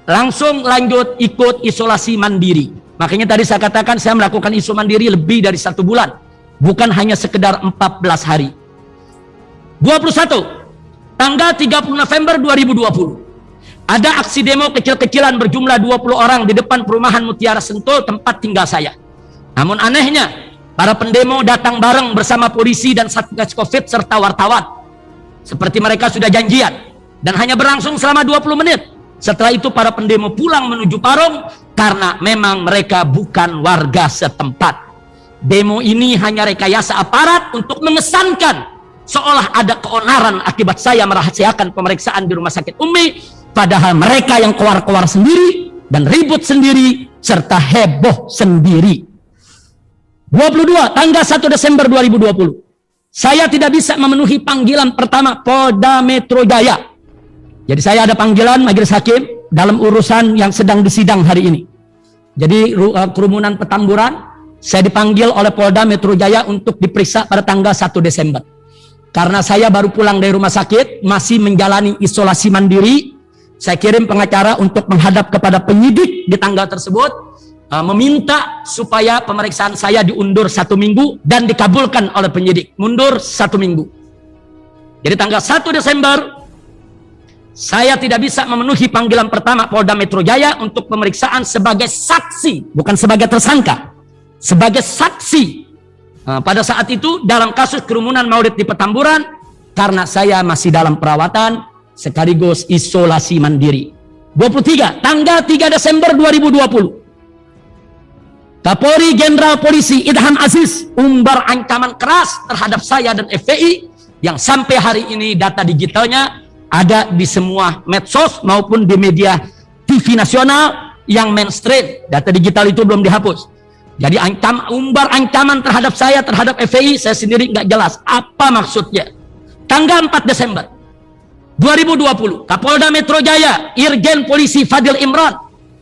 langsung lanjut ikut isolasi mandiri. Makanya tadi saya katakan saya melakukan isolasi mandiri lebih dari 1 bulan, bukan hanya sekedar 14 hari. 21. Tanggal 30 November 2020. Ada aksi demo kecil-kecilan berjumlah 20 orang di depan perumahan Mutiara Sentul, tempat tinggal saya. Namun anehnya, para pendemo datang bareng bersama polisi dan Satgas Covid serta wartawan. Seperti mereka sudah janjian. Dan hanya berlangsung selama 20 menit. Setelah itu para pendemo pulang menuju Parung karena memang mereka bukan warga setempat. Demo ini hanya rekayasa aparat untuk mengesankan seolah ada keonaran akibat saya merahasiakan pemeriksaan di Rumah Sakit Umi, padahal mereka yang keluar-keluar sendiri dan ribut sendiri serta heboh sendiri. 22. Tanggal 1 Desember 2020. Saya tidak bisa memenuhi panggilan pertama Polda Metro Jaya. Jadi saya ada panggilan majelis hakim dalam urusan yang sedang disidang hari ini. Jadi kerumunan Petamburan, saya dipanggil oleh Polda Metro Jaya untuk diperiksa pada tanggal 1 Desember. Karena saya baru pulang dari rumah sakit, masih menjalani isolasi mandiri, saya kirim pengacara untuk menghadap kepada penyidik di tanggal tersebut, meminta supaya pemeriksaan saya diundur 1 minggu dan dikabulkan oleh penyidik, mundur 1 minggu. Jadi tanggal 1 Desember saya tidak bisa memenuhi panggilan pertama Polda Metro Jaya untuk pemeriksaan sebagai saksi, bukan sebagai tersangka, sebagai saksi. Pada saat itu dalam kasus kerumunan Maulid di Petamburan, karena saya masih dalam perawatan sekaligus isolasi mandiri. 23. Tanggal 3 Desember 2020. Kapolri Jenderal Polisi Idham Aziz umbar ancaman keras terhadap saya dan FPI yang sampai hari ini data digitalnya ada di semua medsos maupun di media TV nasional yang mainstream. Data digital itu belum dihapus. Jadi umbar ancaman terhadap saya, terhadap FPI, saya sendiri nggak jelas apa maksudnya. Tanggal 4 Desember 2020, Kapolda Metro Jaya Irjen Polisi Fadil Imran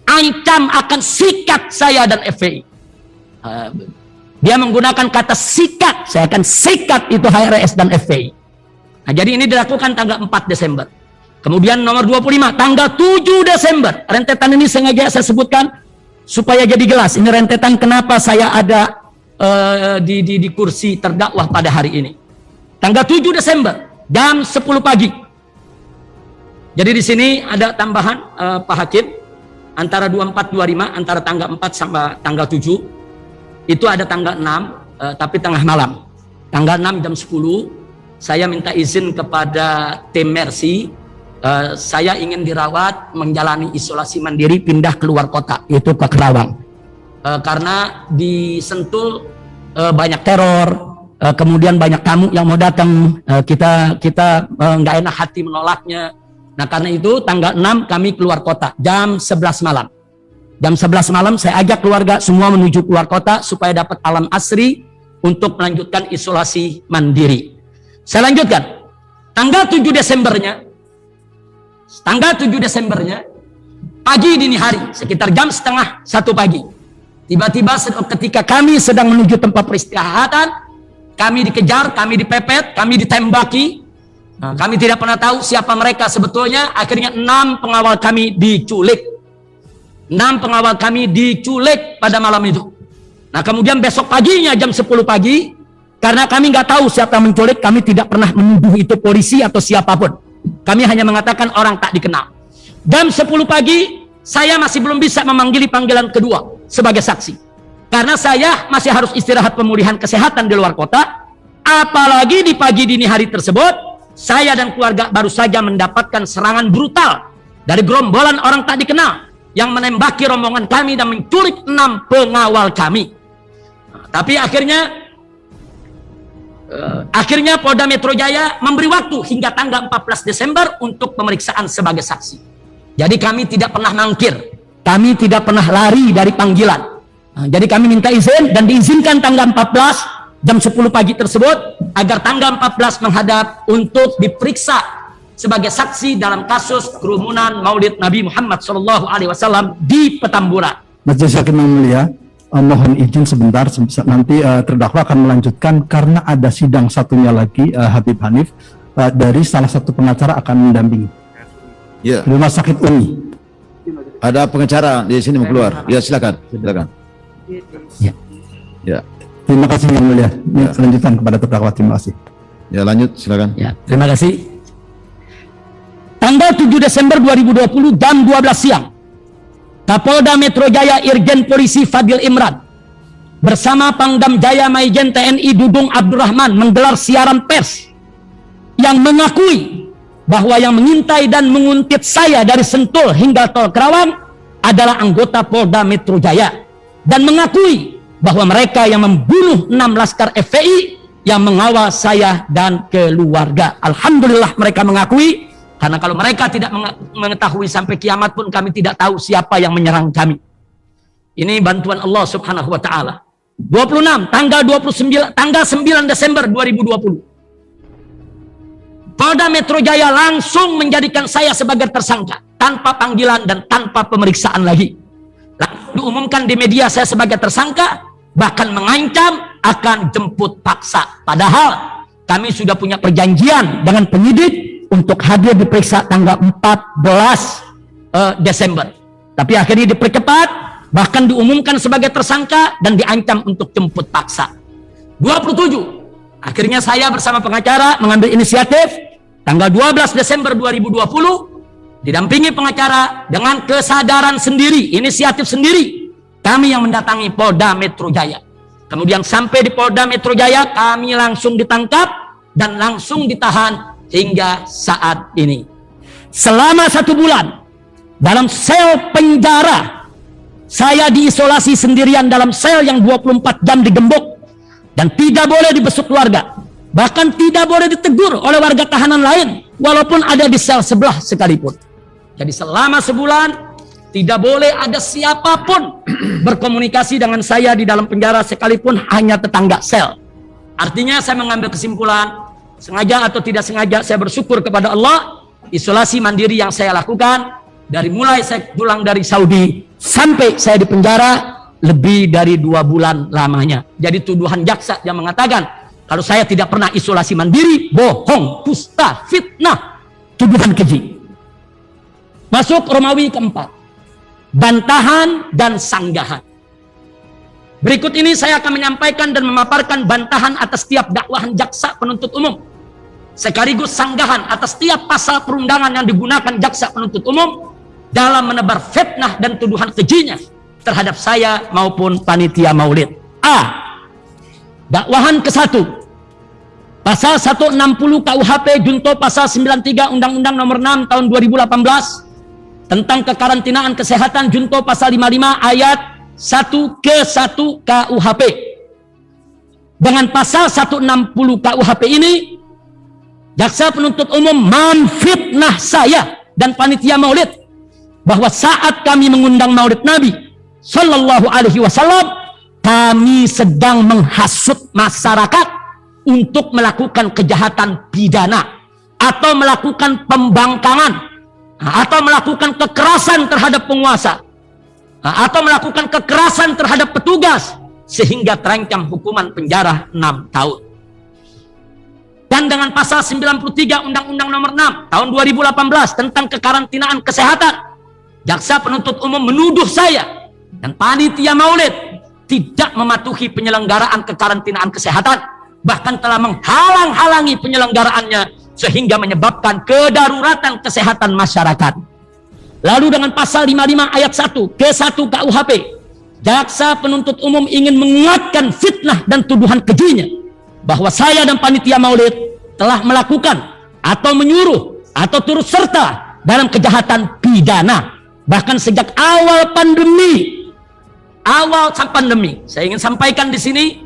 ancam akan sikat saya dan FPI. Dia menggunakan kata sikat, saya akan sikat itu HRS dan FPI. Nah, jadi ini dilakukan tanggal 4 Desember. Kemudian nomor 25, tanggal 7 Desember. Rentetan ini sengaja saya sebutkan supaya jadi jelas. Ini rentetan kenapa saya ada di kursi terdakwah pada hari ini. Tanggal 7 Desember, jam 10 pagi. Jadi di sini ada tambahan Pak Hakim, antara 24-25, antara tanggal 4 sampai tanggal 7. Itu ada tanggal 6, tapi tengah malam. Tanggal 6 jam 10, saya minta izin kepada tim Mercy. Saya ingin dirawat, menjalani isolasi mandiri, pindah keluar kota, itu ke Kerawang. Karena di Sentul banyak teror, kemudian banyak tamu yang mau datang, kita nggak enak hati menolaknya. Nah karena itu tanggal 6 kami keluar kota, jam 11 malam. Jam 11 malam saya ajak keluarga semua menuju keluar kota supaya dapat alam asri untuk melanjutkan isolasi mandiri. Saya lanjutkan. Tanggal 7 Desembernya, pagi dini hari, sekitar jam setengah 1 pagi. Tiba-tiba ketika kami sedang menuju tempat peristirahatan, kami dikejar, kami dipepet, kami ditembaki. Nah, kami tidak pernah tahu siapa mereka sebetulnya. Akhirnya 6 pengawal kami diculik. 6 pengawal kami diculik pada malam itu. Nah kemudian besok paginya jam 10 pagi, karena kami nggak tahu siapa yang menculik, kami tidak pernah menuduh itu polisi atau siapapun. Kami hanya mengatakan orang tak dikenal. Jam 10 pagi, saya masih belum bisa memanggili panggilan kedua sebagai saksi. Karena saya masih harus istirahat pemulihan kesehatan di luar kota. Apalagi di pagi dini hari tersebut, saya dan keluarga baru saja mendapatkan serangan brutal dari gerombolan orang tak dikenal yang menembaki rombongan kami dan menculik 6 pengawal kami. Tapi akhirnya Polda Metro Jaya memberi waktu hingga tanggal 14 Desember untuk pemeriksaan sebagai saksi. Jadi kami tidak pernah mangkir, kami tidak pernah lari dari panggilan. Jadi kami minta izin dan diizinkan tanggal 14 jam 10 pagi tersebut agar tanggal 14 menghadap untuk diperiksa sebagai saksi dalam kasus kerumunan Maulid Nabi Muhammad SAW di Petamburan. Majelis Hakim yang mulia, mohon izin sebentar, nanti terdakwa akan melanjutkan karena ada sidang satunya lagi, Habib Hanif dari salah satu pengacara akan mendampingi. Ya. Rumah sakit Umi. Ada pengacara di sini mau keluar. Ya, silakan. Ya. Ya. Terima kasih yang mulia. Ini lanjutan kepada terdakwa. Terima kasih. Ya, lanjut silakan. Ya, terima kasih. Tanggal 7 Desember 2020 jam 12 siang, Kapolda Metro Jaya Irjen Polisi Fadil Imran bersama Pangdam Jaya Maijen TNI Dudung Abdurrahman menggelar siaran pers yang mengakui bahwa yang mengintai dan menguntit saya dari Sentul hingga Tol Kerawang adalah anggota Polda Metro Jaya, dan mengakui bahwa mereka yang membunuh 6 laskar FPI yang mengawal saya dan keluarga. Alhamdulillah mereka mengakui, karena kalau mereka tidak mengetahui sampai kiamat pun kami tidak tahu siapa yang menyerang kami. Ini bantuan Allah Subhanahu wa taala. 26 tanggal 9 Desember 2020. Polda Metro Jaya langsung menjadikan saya sebagai tersangka tanpa panggilan dan tanpa pemeriksaan lagi. Langsung diumumkan di media saya sebagai tersangka, bahkan mengancam akan jemput paksa. Padahal kami sudah punya perjanjian dengan penyidik untuk hadir diperiksa tanggal 14 Desember. Tapi akhirnya dipercepat, bahkan diumumkan sebagai tersangka dan diancam untuk jemput paksa. 27. Akhirnya saya bersama pengacara mengambil inisiatif tanggal 12 Desember 2020 didampingi pengacara dengan kesadaran sendiri, inisiatif sendiri. Kami yang mendatangi Polda Metro Jaya. Kemudian sampai di Polda Metro Jaya kami langsung ditangkap dan langsung ditahan hingga saat ini. Selama 1 bulan dalam sel penjara, saya diisolasi sendirian dalam sel yang 24 jam digembok dan tidak boleh dibesuk keluarga, bahkan tidak boleh ditegur oleh warga tahanan lain walaupun ada di sel sebelah sekalipun. Jadi selama sebulan tidak boleh ada siapapun berkomunikasi dengan saya di dalam penjara sekalipun hanya tetangga sel. Artinya saya mengambil kesimpulan, sengaja atau tidak sengaja saya bersyukur kepada Allah, isolasi mandiri yang saya lakukan dari mulai saya pulang dari Saudi sampai saya di penjara lebih dari 2 bulan lamanya. Jadi tuduhan jaksa yang mengatakan kalau saya tidak pernah isolasi mandiri, bohong, dusta, fitnah, tuduhan keji. Masuk Romawi keempat, bantahan dan sanggahan. Berikut ini saya akan menyampaikan dan memaparkan bantahan atas setiap dakwahan jaksa penuntut umum, sekaligus sanggahan atas setiap pasal perundangan yang digunakan jaksa penuntut umum dalam menebar fitnah dan tuduhan kejinya terhadap saya maupun panitia maulid. A. Dakwahan ke-1, pasal 160 KUHP junto pasal 93 Undang-Undang Nomor 6 Tahun 2018 tentang kekarantinaan kesehatan junto pasal 55 ayat 1 ke 1 KUHP. Dengan pasal 160 KUHP ini, jaksa penuntut umum memfitnah saya dan panitia maulid bahwa saat kami mengundang maulid Nabi Sallallahu Alaihi Wasallam, kami sedang menghasut masyarakat untuk melakukan kejahatan pidana atau melakukan pembangkangan atau melakukan kekerasan terhadap penguasa atau melakukan kekerasan terhadap petugas sehingga terancam hukuman penjara 6 tahun. Dan dengan pasal 93 Undang-Undang Nomor 6 Tahun 2018 tentang kekarantinaan kesehatan, jaksa penuntut umum menuduh saya dan panitia maulid tidak mematuhi penyelenggaraan kekarantinaan kesehatan, bahkan telah menghalang-halangi penyelenggaraannya sehingga menyebabkan kedaruratan kesehatan masyarakat. Lalu dengan pasal 55 ayat 1 ke 1 KUHP, jaksa penuntut umum ingin menguatkan fitnah dan tuduhan kejinya bahwa saya dan panitia maulid telah melakukan atau menyuruh atau turut serta dalam kejahatan pidana. Bahkan sejak awal pandemi, saya ingin sampaikan di sini,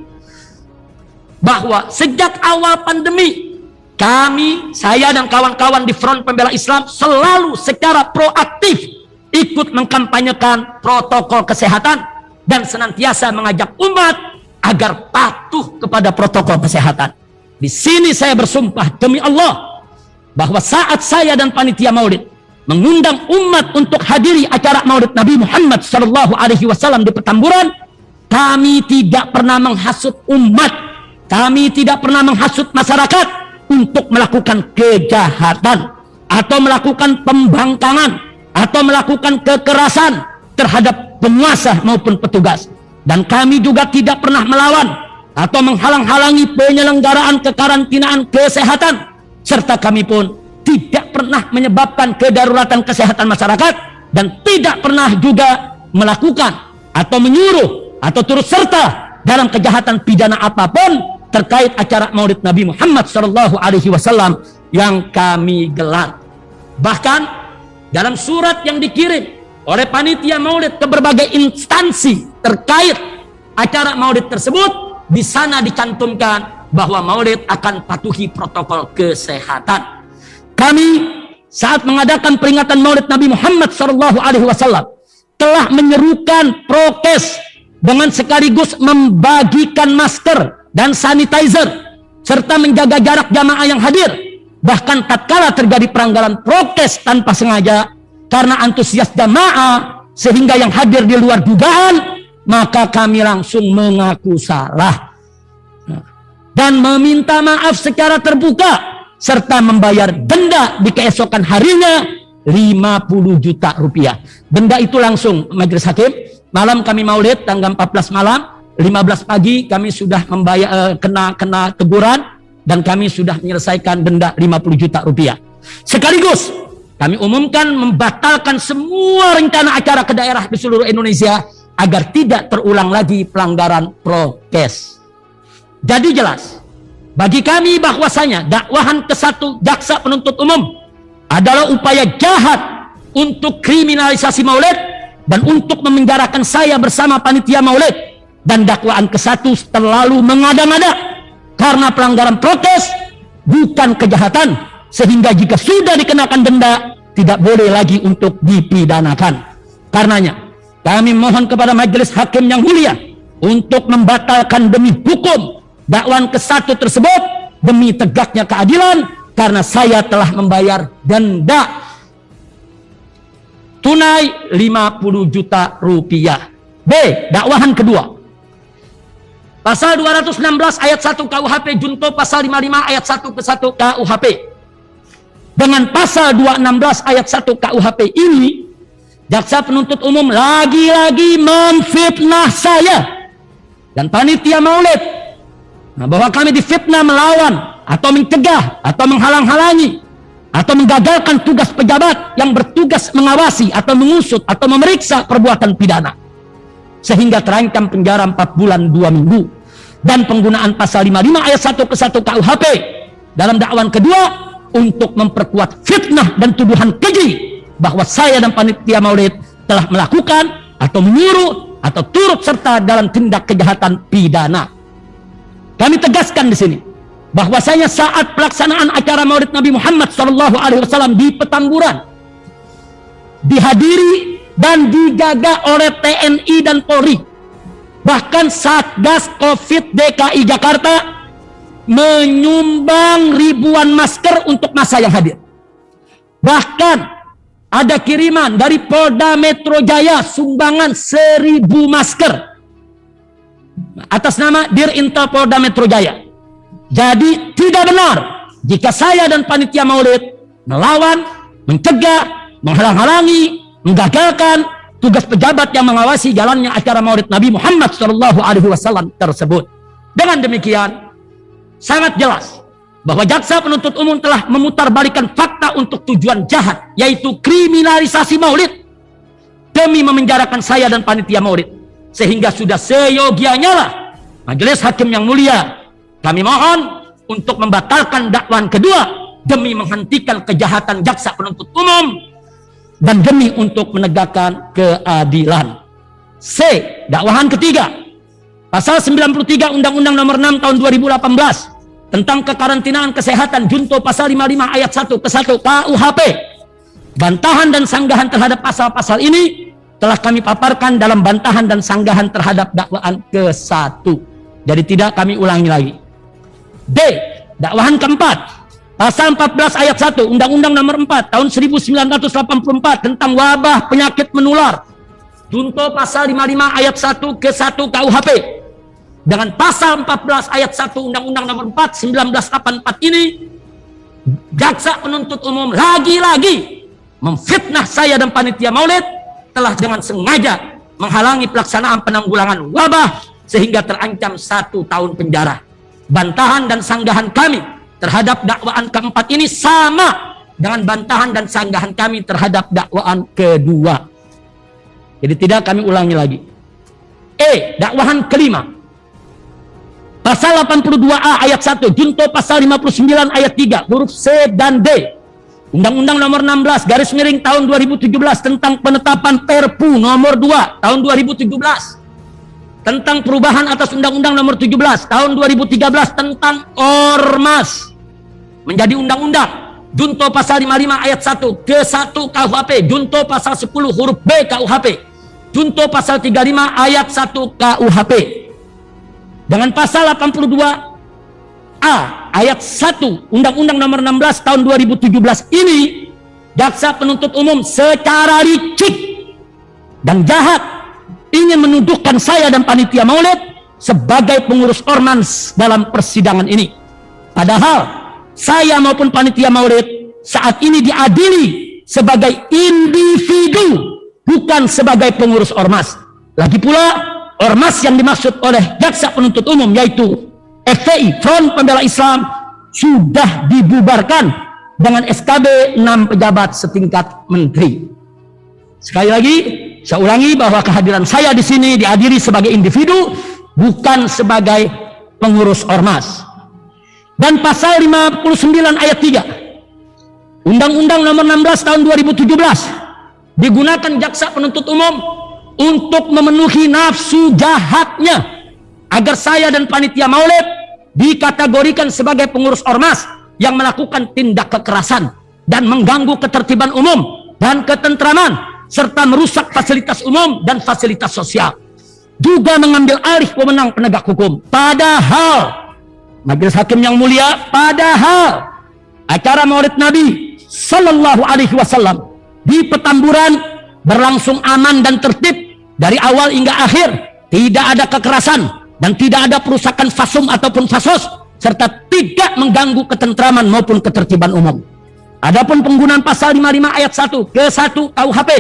bahwa sejak awal pandemi, kami, saya dan kawan-kawan di Front Pembela Islam selalu secara proaktif ikut mengkampanyekan protokol kesehatan dan senantiasa mengajak umat agar patuh kepada protokol kesehatan. Di sini saya bersumpah demi Allah bahwa saat saya dan panitia maulid mengundang umat untuk hadiri acara maulid Nabi Muhammad SAW di Petamburan, kami tidak pernah menghasut umat, kami tidak pernah menghasut masyarakat untuk melakukan kejahatan atau melakukan pembangkangan atau melakukan kekerasan terhadap penguasa maupun petugas. Dan kami juga tidak pernah melawan atau menghalang-halangi penyelenggaraan kekarantinaan kesehatan, serta kami pun tidak pernah menyebabkan kedaruratan kesehatan masyarakat dan tidak pernah juga melakukan atau menyuruh atau turut serta dalam kejahatan pidana apapun terkait acara Maulid Nabi Muhammad SAW yang kami gelar. Bahkan dalam surat yang dikirim oleh panitia Maulid ke berbagai instansi terkait acara Maulid tersebut, di sana dicantumkan bahwa Maulid akan patuhi protokol kesehatan. Kami saat mengadakan peringatan Maulid Nabi Muhammad SAW telah menyerukan prokes dengan sekaligus membagikan masker dan sanitizer serta menjaga jarak jamaah yang hadir. Bahkan tatkala terjadi pelanggaran prokes tanpa sengaja karena antusias jamaah sehingga yang hadir di luar dugaan, maka kami langsung mengaku salah dan meminta maaf secara terbuka serta membayar denda di keesokan harinya 50 juta rupiah. Denda itu langsung majelis hakim, malam kami maulid tanggal 14 malam, 15 pagi kami sudah membayar kena teguran dan kami sudah menyelesaikan denda 50 juta rupiah. Sekaligus kami umumkan membatalkan semua rencana acara ke daerah di seluruh Indonesia agar tidak terulang lagi pelanggaran prokes. Jadi jelas bagi kami bahwasanya dakwahan ke-1 jaksa penuntut umum adalah upaya jahat untuk kriminalisasi maulid dan untuk memenjarakan saya bersama panitia maulid, dan dakwaan ke-1 terlalu mengada-ngada karena pelanggaran prokes bukan kejahatan, sehingga jika sudah dikenakan denda tidak boleh lagi untuk dipidanakan. Karenanya kami mohon kepada majelis hakim yang mulia untuk membatalkan demi hukum dakwaan ke-1 tersebut demi tegaknya keadilan, karena saya telah membayar denda tunai 50 juta rupiah. B. Dakwahan kedua, pasal 216 ayat 1 KUHP junto pasal 55 ayat 1 ke 1 KUHP. Dengan pasal 216 ayat 1 KUHP ini, jaksa penuntut umum lagi-lagi memfitnah saya dan panitia maulid, bahwa kami difitnah melawan atau mencegah atau menghalang-halangi atau menggagalkan tugas pejabat yang bertugas mengawasi atau mengusut atau memeriksa perbuatan pidana, sehingga terancam penjara 4 bulan 2 minggu, dan penggunaan pasal 55 ayat 1 ke 1 KUHP dalam dakwaan kedua untuk memperkuat fitnah dan tuduhan keji bahwa saya dan panitia maulid telah melakukan atau menyuruh atau turut serta dalam tindak kejahatan pidana. Kami tegaskan di sini bahwasanya saat pelaksanaan acara Maulid Nabi Muhammad SAW di Petamburan dihadiri dan dijaga oleh TNI dan Polri, bahkan Satgas Covid DKI Jakarta menyumbang ribuan masker untuk masa yang hadir. Bahkan ada kiriman dari Polda Metro Jaya sumbangan 1000 masker atas nama Dirintel Polda Metro Jaya. Jadi tidak benar jika saya dan panitia maulid melawan, mencegah, menghalang-halangi, menggagalkan tugas pejabat yang mengawasi jalannya acara Maulid Nabi Muhammad SAW tersebut. Dengan demikian sangat jelas bahwa jaksa penuntut umum telah memutarbalikkan fakta untuk tujuan jahat, yaitu kriminalisasi maulid demi memenjarakan saya dan panitia maulid. Sehingga sudah seyogianya lah majelis hakim yang mulia, kami mohon untuk membatalkan dakwaan kedua demi menghentikan kejahatan jaksa penuntut umum dan demi untuk menegakkan keadilan. C. Dakwahan ketiga, Pasal 93 Undang-Undang Nomor 6 Tahun 2018 tentang kekarantinaan kesehatan, junto pasal 55 ayat 1 ke 1 KUHP. Bantahan dan sanggahan terhadap pasal-pasal ini telah kami paparkan dalam bantahan dan sanggahan terhadap dakwaan ke-1. Jadi tidak kami ulangi lagi. D. Dakwahan keempat, pasal 14 ayat 1 Undang-Undang Nomor 4 Tahun 1984 tentang wabah penyakit menular, junto pasal 55 ayat 1 ke 1 KUHP. Dengan pasal 14 ayat 1 Undang-Undang Nomor 4 1984 ini, jaksa penuntut umum lagi-lagi memfitnah saya dan panitia maulid, telah dengan sengaja menghalangi pelaksanaan penanggulangan wabah sehingga terancam 1 tahun penjara. Bantahan dan sanggahan kami terhadap dakwaan keempat ini sama dengan bantahan dan sanggahan kami terhadap dakwaan kedua. Jadi tidak kami ulangi lagi. E. Dakwahan kelima, pasal 82A ayat 1 junto pasal 59 ayat 3 huruf C dan D Undang-Undang Nomor 16 garis miring tahun 2017 tentang penetapan Perpu Nomor 2 tahun 2017 tentang perubahan atas Undang-Undang Nomor 17 tahun 2013 tentang Ormas menjadi undang-undang, junto pasal 55 ayat 1 ke 1 KUHP, junto pasal 10 huruf B KUHP, junto pasal 35 ayat 1 KUHP. Dengan pasal 82A ayat 1 Undang-Undang Nomor 16 tahun 2017 ini, jaksa penuntut umum secara licik dan jahat ingin menuduhkan saya dan panitia maulid sebagai pengurus ormas dalam persidangan ini. Padahal saya maupun panitia maulid saat ini diadili sebagai individu, bukan sebagai pengurus ormas. Lagi pula ormas yang dimaksud oleh jaksa penuntut umum yaitu FPI, Front Pembela Islam, sudah dibubarkan dengan SKB 6 pejabat setingkat menteri. Sekali lagi saya ulangi bahwa kehadiran saya di sini dihadiri sebagai individu, bukan sebagai pengurus ormas. Dan pasal 59 ayat 3 Undang-Undang Nomor 16 tahun 2017 digunakan jaksa penuntut umum untuk memenuhi nafsu jahatnya agar saya dan panitia maulid dikategorikan sebagai pengurus ormas yang melakukan tindak kekerasan dan mengganggu ketertiban umum dan ketentraman serta merusak fasilitas umum dan fasilitas sosial, juga mengambil alih wewenang penegak hukum. Padahal majelis hakim yang mulia, padahal acara Maulid Nabi Sallallahu Alaihi Wasallam di Petamburan berlangsung aman dan tertib dari awal hingga akhir, tidak ada kekerasan dan tidak ada perusakan fasum ataupun fasos, serta tidak mengganggu ketentraman maupun ketertiban umum. Adapun penggunaan pasal 55 ayat 1 ke 1 KUHP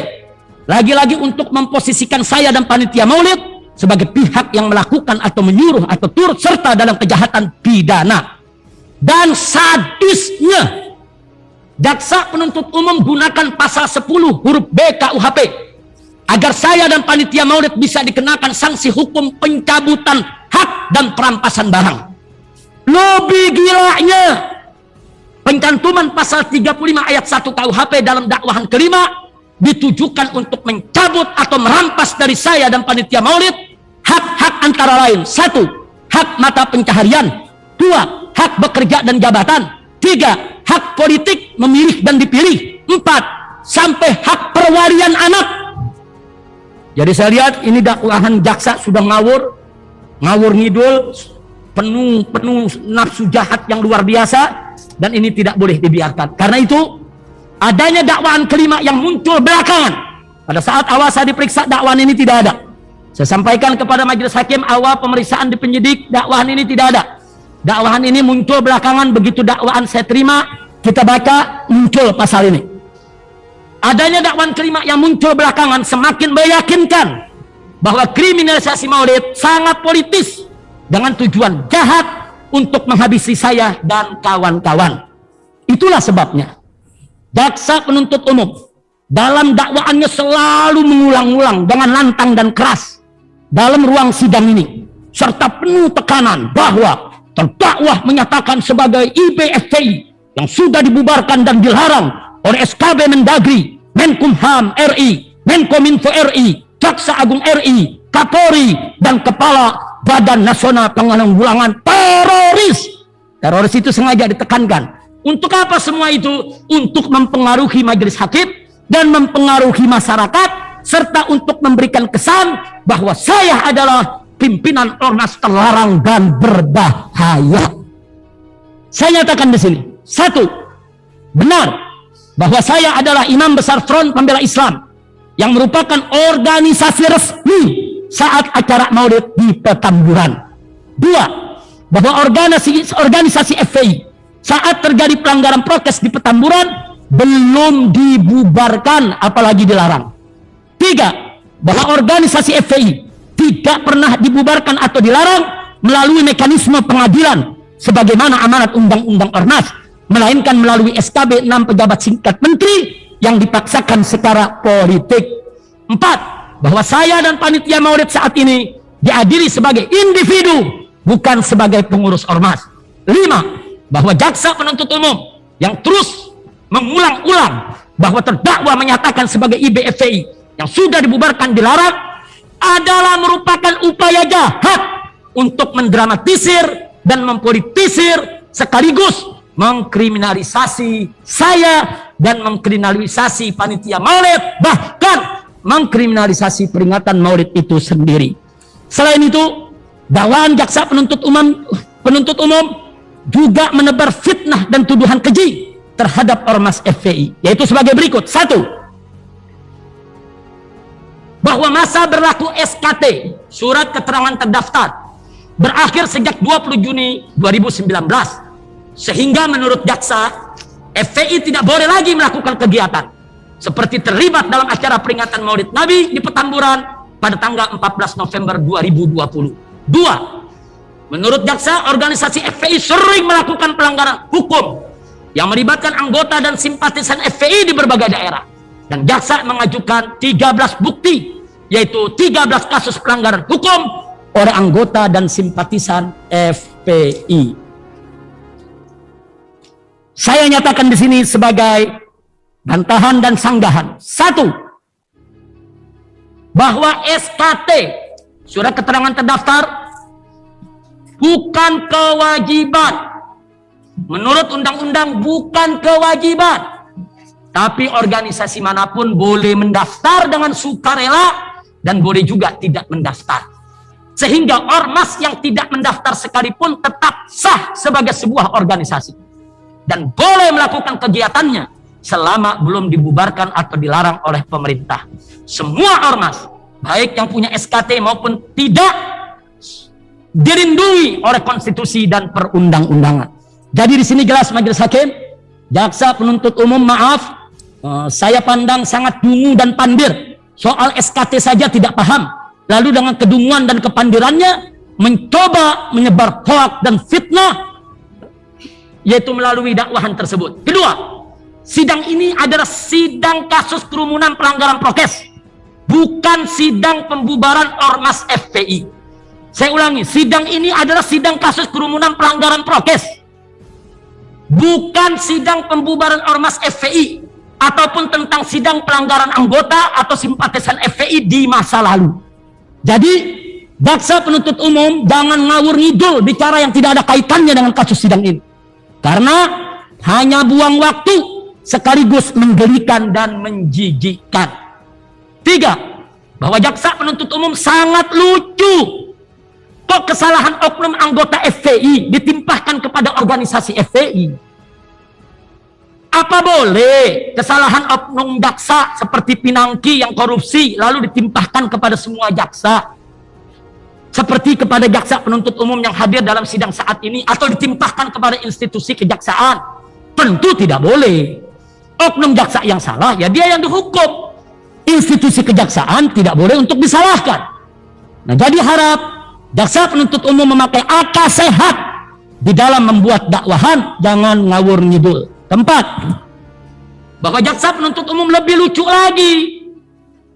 lagi-lagi untuk memposisikan saya dan panitia maulid sebagai pihak yang melakukan atau menyuruh atau turut serta dalam kejahatan pidana. Dan sadisnya, jaksa penuntut umum gunakan pasal 10 huruf B KUHP agar saya dan panitia maulid bisa dikenakan sanksi hukum pencabutan hak dan perampasan barang. Lebih gilanya, pencantuman pasal 35 ayat 1 KUHP dalam dakwahan kelima ditujukan untuk mencabut atau merampas dari saya dan panitia maulid hak-hak antara lain: 1. Hak mata pencaharian, 2. Hak bekerja dan jabatan, 3. Hak politik memilih dan dipilih, 4. Sampai hak perwalian anak. Jadi saya lihat ini dakwahan jaksa sudah ngawur ngidul, penuh nafsu jahat yang luar biasa, dan ini tidak boleh dibiarkan. Karena itu adanya dakwaan kelima yang muncul belakangan. Pada saat awal saya diperiksa, dakwaan ini tidak ada. Saya sampaikan kepada majelis hakim awal pemeriksaan di penyidik, dakwaan ini tidak ada. Dakwaan ini muncul belakangan, begitu dakwaan saya terima, kita baca, muncul pasal ini. Adanya dakwaan kelima yang muncul belakangan semakin meyakinkan bahwa kriminalisasi maulid sangat politis dengan tujuan jahat untuk menghabisi saya dan kawan-kawan. Itulah sebabnya jaksa penuntut umum dalam dakwaannya selalu mengulang-ulang dengan lantang dan keras dalam ruang sidang ini, serta penuh tekanan bahwa terdakwa menyatakan sebagai IPFPI yang sudah dibubarkan dan dilarang oleh SKB Mendagri, Menkumham RI, Menkominfo RI, Jaksa Agung RI, Kapolri, dan Kepala Badan Nasional Penanggulangan Teroris. Teroris itu sengaja ditekankan. Untuk apa semua itu? Untuk mempengaruhi majelis hakim dan mempengaruhi masyarakat, serta untuk memberikan kesan bahwa saya adalah pimpinan ormas terlarang dan berbahaya. Saya nyatakan di sini, satu, benar bahwa saya adalah imam besar Front Pembela Islam yang merupakan organisasi resmi saat acara Maulid di Petamburan. Dua, bahwa organisasi FPI saat terjadi pelanggaran prokes di Petamburan belum dibubarkan, apalagi dilarang. Tiga, bahwa organisasi FPI tidak pernah dibubarkan atau dilarang melalui mekanisme pengadilan sebagaimana amanat Undang-Undang Ormas, melainkan melalui SKB 6 pejabat singkat menteri yang dipaksakan secara politik. Empat, bahwa saya dan panitia Maulid saat ini diadili sebagai individu, bukan sebagai pengurus ormas. Lima, bahwa jaksa penuntut umum yang terus mengulang-ulang bahwa terdakwa menyatakan sebagai IBFPI yang sudah dibubarkan dilarang adalah merupakan upaya jahat untuk mendramatisir dan mempolitisir sekaligus mengkriminalisasi saya dan mengkriminalisasi panitia Maulid, bahkan mengkriminalisasi peringatan Maulid itu sendiri. Selain itu, dakwaan jaksa penuntut umum juga menebar fitnah dan tuduhan keji terhadap ormas FPI, yaitu sebagai berikut. Satu, bahwa masa berlaku SKT, surat keterangan terdaftar, berakhir sejak 20 Juni 2019, sehingga menurut jaksa FPI tidak boleh lagi melakukan kegiatan seperti terlibat dalam acara peringatan Maulid Nabi di Petamburan pada tanggal 14 November 2020. Dua, menurut jaksa organisasi FPI sering melakukan pelanggaran hukum yang melibatkan anggota dan simpatisan FPI di berbagai daerah, dan jaksa mengajukan 13 bukti, yaitu 13 kasus pelanggaran hukum oleh anggota dan simpatisan FPI. Saya nyatakan di sini sebagai bantahan dan sanggahan. Satu, bahwa SKT, surat keterangan terdaftar, bukan kewajiban. Menurut undang-undang bukan kewajiban. Tapi organisasi manapun boleh mendaftar dengan sukarela dan boleh juga tidak mendaftar. Sehingga ormas yang tidak mendaftar sekalipun tetap sah sebagai sebuah organisasi dan boleh melakukan kegiatannya selama belum dibubarkan atau dilarang oleh pemerintah. Semua ormas, baik yang punya SKT maupun tidak, dilindungi oleh konstitusi dan perundang-undangan. Jadi di sini jelas majelis hakim, jaksa penuntut umum, maaf, saya pandang sangat dungu dan pandir. Soal SKT saja tidak paham. Lalu dengan kedunguan dan kepandirannya mencoba menyebar hoak dan fitnah, yaitu melalui dakwahan tersebut. Kedua, sidang ini adalah sidang kasus kerumunan pelanggaran prokes, bukan sidang pembubaran ormas FPI. Saya ulangi, sidang ini adalah sidang kasus kerumunan pelanggaran prokes, bukan sidang pembubaran ormas FPI ataupun tentang sidang pelanggaran anggota atau simpatisan FPI di masa lalu. Jadi jaksa penuntut umum jangan ngawur ngidul bicara yang tidak ada kaitannya dengan kasus sidang ini, karena hanya buang waktu sekaligus menggelikan dan menjijikkan. Tiga, bahwa jaksa penuntut umum sangat lucu. Kok kesalahan oknum anggota FPI ditimpahkan kepada organisasi FPI? Apa boleh kesalahan oknum jaksa seperti Pinangki yang korupsi lalu ditimpahkan kepada semua jaksa? Seperti kepada jaksa penuntut umum yang hadir dalam sidang saat ini, atau ditimpahkan kepada institusi kejaksaan? Tentu tidak boleh. Oknum jaksa yang salah, ya dia yang dihukum. Institusi kejaksaan tidak boleh untuk disalahkan. Nah, jadi harap jaksa penuntut umum memakai akal sehat di dalam membuat dakwahan, jangan ngawur ngidul. Keempat, bahwa jaksa penuntut umum lebih lucu lagi.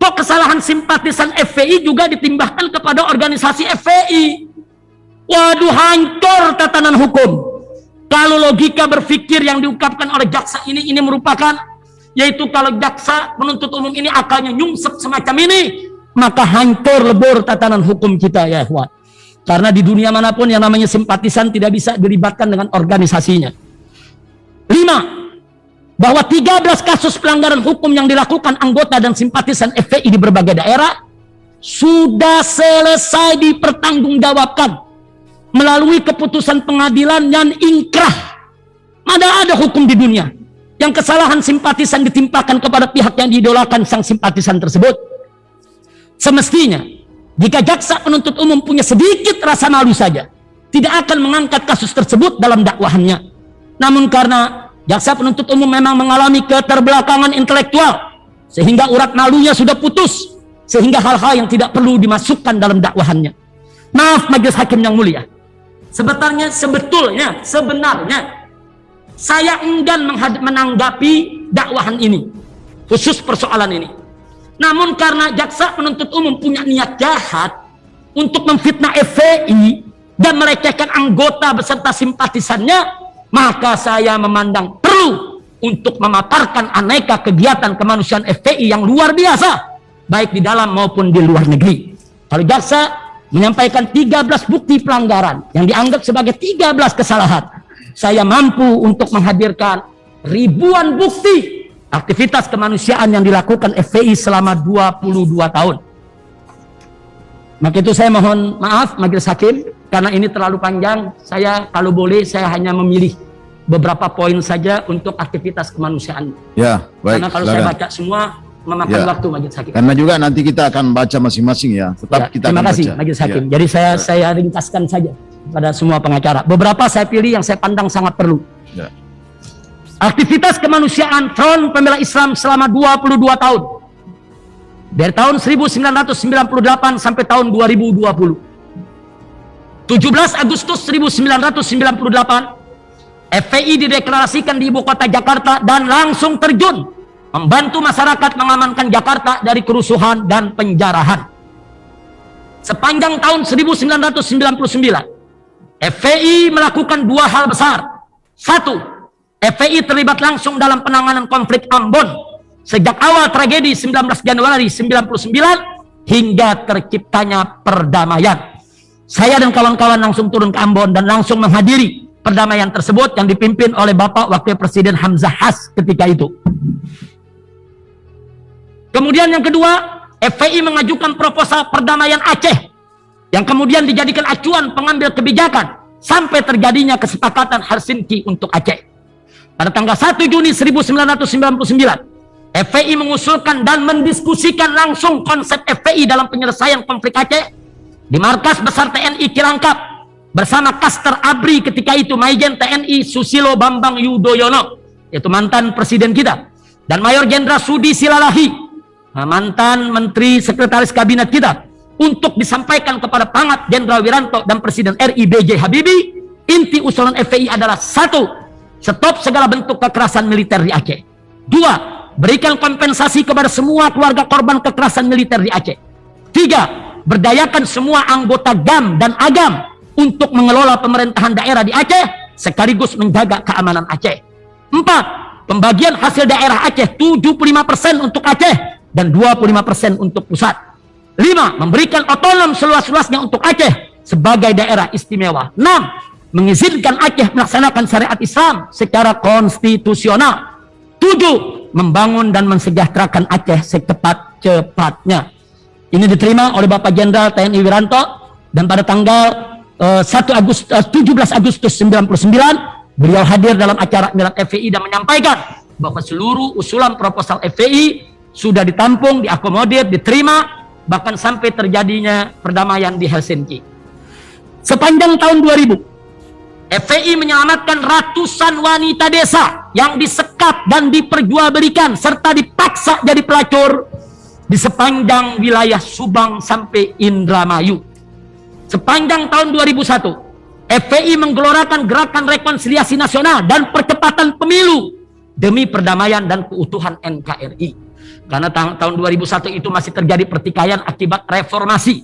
Kok kesalahan simpatisan FPI juga ditimbahkan kepada organisasi FPI? Waduh, hancur tatanan hukum. Kalau logika berpikir yang diungkapkan oleh jaksa ini merupakan, yaitu kalau jaksa penuntut umum ini akalnya nyungsep semacam ini, maka hancur lebur tatanan hukum kita, ya ikhwan. Karena di dunia manapun yang namanya simpatisan tidak bisa dilibatkan dengan organisasinya. 5. Bahwa 13 kasus pelanggaran hukum yang dilakukan anggota dan simpatisan FPI di berbagai daerah sudah selesai dipertanggungjawabkan melalui keputusan pengadilan yang inkrah. Mana ada hukum di dunia yang kesalahan simpatisan ditimpakan kepada pihak yang diidolakan sang simpatisan tersebut. Semestinya jika jaksa penuntut umum punya sedikit rasa malu saja, tidak akan mengangkat kasus tersebut dalam dakwaannya. Namun karena jaksa penuntut umum memang mengalami keterbelakangan intelektual sehingga urat malunya sudah putus, sehingga hal-hal yang tidak perlu dimasukkan dalam dakwaannya. Maaf majelis hakim yang mulia, sebenarnya saya enggan menanggapi dakwahan ini, khusus persoalan ini. Namun karena jaksa penuntut umum punya niat jahat untuk memfitnah FPI dan melecehkan anggota beserta simpatisannya, maka saya memandang perlu untuk memaparkan aneka kegiatan kemanusiaan FPI yang luar biasa, baik di dalam maupun di luar negeri. Kalau jaksa menyampaikan 13 bukti pelanggaran yang dianggap sebagai 13 kesalahan, saya mampu untuk menghadirkan ribuan bukti aktivitas kemanusiaan yang dilakukan FPI selama 22 tahun. Maka itu saya mohon maaf majelis hakim, karena ini terlalu panjang. Saya kalau boleh saya hanya memilih beberapa poin saja untuk aktivitas kemanusiaan. Ya, baik. Karena kalau silakan. saya baca semua memakan waktu majelis hakim. Karena juga nanti kita akan baca masing-masing ya. Tetap Ya, kita terima akan kasih baca. majelis hakim. Ya. Jadi saya ringkaskan saja pada semua pengacara. Beberapa saya pilih yang saya pandang sangat perlu. Ya. Aktivitas kemanusiaan Front Pembela Islam selama 22 tahun. Dari tahun 1998 sampai tahun 2020. 17 Agustus 1998, FPI dideklarasikan di ibu kota Jakarta dan langsung terjun membantu masyarakat mengamankan Jakarta dari kerusuhan dan penjarahan. Sepanjang tahun 1999, FPI melakukan dua hal besar. Satu, FPI terlibat langsung dalam penanganan konflik Ambon sejak awal tragedi 19 Januari 1999 hingga terciptanya perdamaian. Saya dan kawan-kawan langsung turun ke Ambon dan langsung menghadiri perdamaian tersebut yang dipimpin oleh Bapak Wakil Presiden Hamzah Has ketika itu. Kemudian yang kedua, FPI mengajukan proposal perdamaian Aceh yang kemudian dijadikan acuan pengambil kebijakan sampai terjadinya kesepakatan Helsinki untuk Aceh. Pada tanggal 1 Juni 1999, FPI mengusulkan dan mendiskusikan langsung konsep FPI dalam penyelesaian konflik Aceh di markas besar TNI Cilangkap bersama Kaster Abri ketika itu Majen TNI Susilo Bambang Yudhoyono, yaitu mantan presiden kita, dan Mayor Jenderal Sudi Silalahi, mantan Menteri Sekretaris Kabinet kita, untuk disampaikan kepada Pangat Jenderal Wiranto dan Presiden RI B.J. Habibie. Inti usulan FPI adalah: 1. Stop segala bentuk kekerasan militer di Aceh. 2. Berikan kompensasi kepada semua keluarga korban kekerasan militer di Aceh. 3. Berdayakan semua anggota GAM dan AGAM untuk mengelola pemerintahan daerah di Aceh sekaligus menjaga keamanan Aceh. 4. Pembagian hasil daerah Aceh 75% untuk Aceh dan 25% untuk pusat. 5. Memberikan otonom seluas-luasnya untuk Aceh sebagai daerah istimewa. 6. Mengizinkan Aceh melaksanakan syariat Islam secara konstitusional. 7. Membangun dan mensejahterakan Aceh secepat-cepatnya. Ini diterima oleh Bapak Jenderal TNI Wiranto dan pada tanggal 17 Agustus 1999 beliau hadir dalam acara Milad FPI dan menyampaikan bahwa seluruh usulan proposal FPI sudah ditampung, diakomodir, diterima, bahkan sampai terjadinya perdamaian di Helsinki. Sepanjang tahun 2000, FPI menyelamatkan ratusan wanita desa yang disekap dan diperjualbelikan serta dipaksa jadi pelacur di sepanjang wilayah Subang sampai Indramayu. Sepanjang tahun 2001, FPI menggelorakan gerakan rekonsiliasi nasional dan percepatan pemilu demi perdamaian dan keutuhan NKRI. Karena tahun 2001 itu masih terjadi pertikaian akibat reformasi.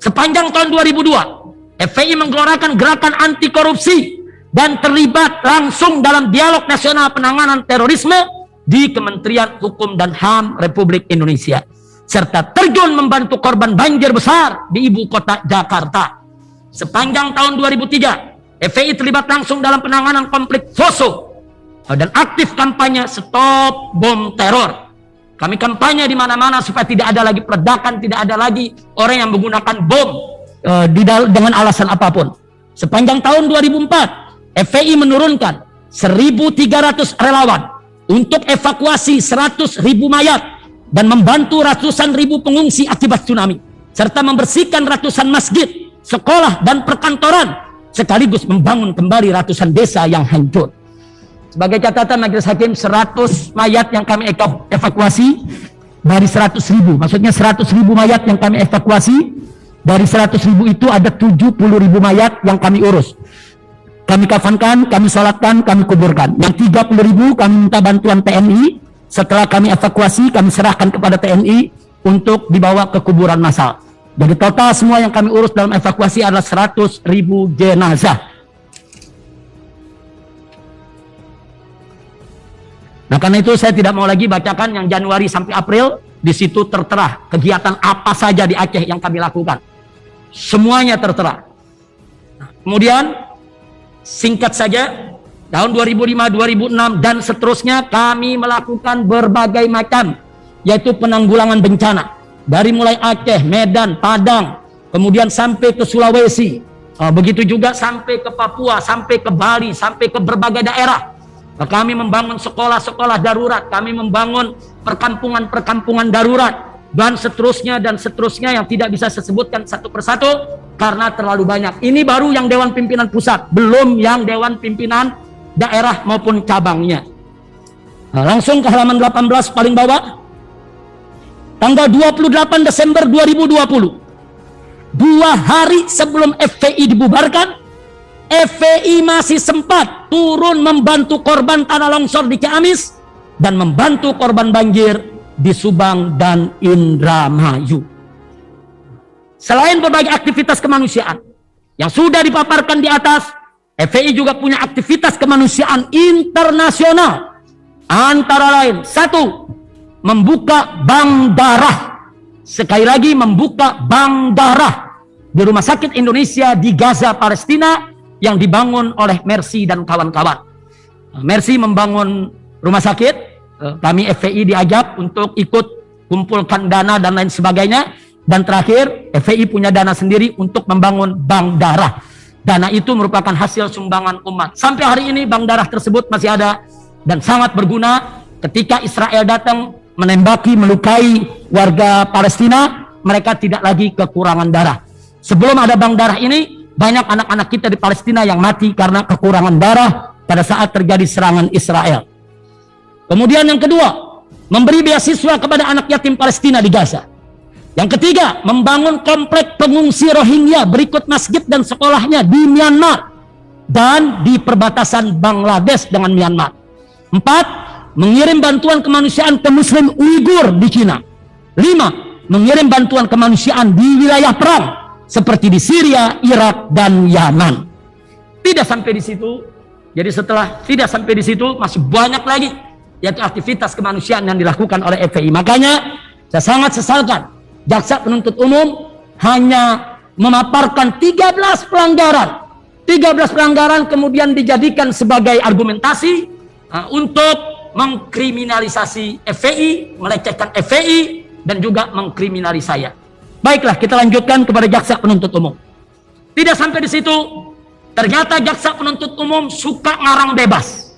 Sepanjang tahun 2002, FPI menggelorakan gerakan anti korupsi dan terlibat langsung dalam dialog nasional penanganan terorisme di Kementerian Hukum dan HAM Republik Indonesia, serta terjun membantu korban banjir besar di ibu kota Jakarta. sepanjang tahun 2003, FPI terlibat langsung dalam penanganan konflik Poso dan aktif kampanye stop bom teror. Kami kampanye di mana-mana supaya tidak ada lagi peledakan, tidak ada lagi orang yang menggunakan bom dengan alasan apapun. Sepanjang tahun 2004, FPI menurunkan 1.300 relawan untuk evakuasi 100.000 mayat dan membantu ratusan ribu pengungsi akibat tsunami, serta membersihkan ratusan masjid, sekolah, dan perkantoran, sekaligus membangun kembali ratusan desa yang hancur. Sebagai catatan Majelis Hakim, 100 mayat yang kami evakuasi dari 100.000, maksudnya 100.000 mayat yang kami evakuasi, dari 100.000 itu ada 70.000 mayat yang kami urus. Kami kafankan, kami salatkan, kami kuburkan. Yang 30.000 kami minta bantuan TNI. Setelah kami evakuasi, kami serahkan kepada TNI untuk dibawa ke kuburan massal. Jadi total semua yang kami urus dalam evakuasi adalah 100.000 jenazah. Nah, karena itu saya tidak mau lagi bacakan yang Januari sampai April. Di situ tertera kegiatan apa saja di Aceh yang kami lakukan. Semuanya tertera. Nah, kemudian singkat saja, tahun 2005, 2006 dan seterusnya kami melakukan berbagai macam, yaitu penanggulangan bencana. Dari mulai Aceh, Medan, Padang, kemudian sampai ke Sulawesi, begitu juga sampai ke Papua, sampai ke Bali, sampai ke berbagai daerah. Kami membangun sekolah-sekolah darurat, kami membangun perkampungan-perkampungan darurat, dan seterusnya yang tidak bisa saya sebutkan satu persatu karena terlalu banyak. Ini baru yang Dewan Pimpinan Pusat, belum yang Dewan Pimpinan daerah maupun cabangnya. Nah, langsung ke halaman 18 paling bawah. Tanggal 28 Desember 2020, 2 hari sebelum FPI dibubarkan, FPI masih sempat turun membantu korban tanah longsor di Ciamis dan membantu korban banjir di Subang dan Indramayu. Selain berbagai aktivitas kemanusiaan yang sudah dipaparkan di atas, FPI juga punya aktivitas kemanusiaan internasional. Antara lain, 1, membuka bank darah. Sekali lagi, membuka bank darah di Rumah Sakit Indonesia di Gaza, Palestina, yang dibangun oleh Mercy dan kawan-kawan. Mercy membangun rumah sakit, kami FPI diajak untuk ikut kumpulkan dana dan lain sebagainya. Dan terakhir, FPI punya dana sendiri untuk membangun bank darah. Dana itu merupakan hasil sumbangan umat. Sampai hari ini bank darah tersebut masih ada dan sangat berguna. Ketika Israel datang menembaki, melukai warga Palestina, mereka tidak lagi kekurangan darah. Sebelum ada bank darah ini, banyak anak-anak kita di Palestina yang mati karena kekurangan darah pada saat terjadi serangan Israel. Kemudian yang kedua, memberi beasiswa kepada anak yatim Palestina di Gaza. Yang ketiga, membangun komplek pengungsi Rohingya berikut masjid dan sekolahnya di Myanmar dan di perbatasan Bangladesh dengan Myanmar. 4, mengirim bantuan kemanusiaan ke Muslim Uighur di Cina. 5, mengirim bantuan kemanusiaan di wilayah perang seperti di Syria, Irak, dan Yaman. Tidak sampai di situ. Jadi setelah tidak sampai di situ, masih banyak lagi, yaitu aktivitas kemanusiaan yang dilakukan oleh FPI. Makanya saya sangat sesalkan jaksa penuntut umum hanya memaparkan 13 pelanggaran. 13 pelanggaran kemudian dijadikan sebagai argumentasi untuk mengkriminalisasi FPI, melecehkan FPI, dan juga mengkriminalisasi saya. Baiklah, kita lanjutkan kepada jaksa penuntut umum. Tidak sampai di situ, ternyata jaksa penuntut umum suka ngarang bebas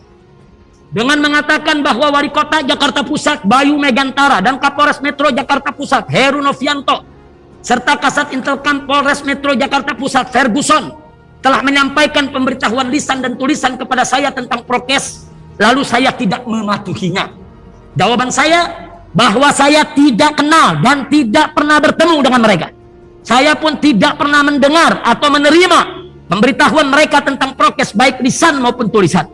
dengan mengatakan bahwa Wali Kota Jakarta Pusat Bayu Megantara dan Kapolres Metro Jakarta Pusat Heru Novianto serta Kasat Intelkam Polres Metro Jakarta Pusat Ferguson telah menyampaikan pemberitahuan lisan dan tulisan kepada saya tentang prokes, lalu saya tidak mematuhinya. Jawaban saya bahwa saya tidak kenal dan tidak pernah bertemu dengan mereka. Saya pun tidak pernah mendengar atau menerima pemberitahuan mereka tentang prokes baik lisan maupun tulisan.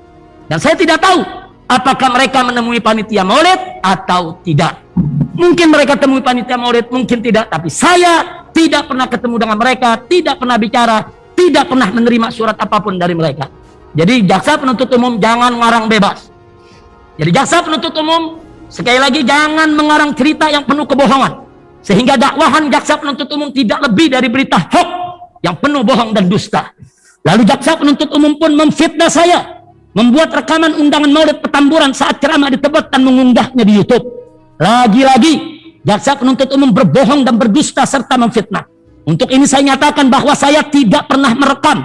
Dan saya tidak tahu apakah mereka menemui panitia maulid atau tidak. Mungkin mereka temui panitia maulid, mungkin tidak. Tapi saya tidak pernah ketemu dengan mereka, tidak pernah bicara, tidak pernah menerima surat apapun dari mereka. Jadi jaksa penuntut umum jangan ngarang bebas. Jadi jaksa penuntut umum sekali lagi jangan mengarang cerita yang penuh kebohongan, sehingga dakwahan jaksa penuntut umum tidak lebih dari berita hoax yang penuh bohong dan dusta. Lalu jaksa penuntut umum pun memfitnah saya, membuat rekaman undangan maulid Petamburan saat ceramah di Tebet dan mengunggahnya di YouTube. Lagi-lagi jaksa penuntut umum berbohong dan berdusta serta memfitnah. Untuk ini saya nyatakan bahwa saya tidak pernah merekam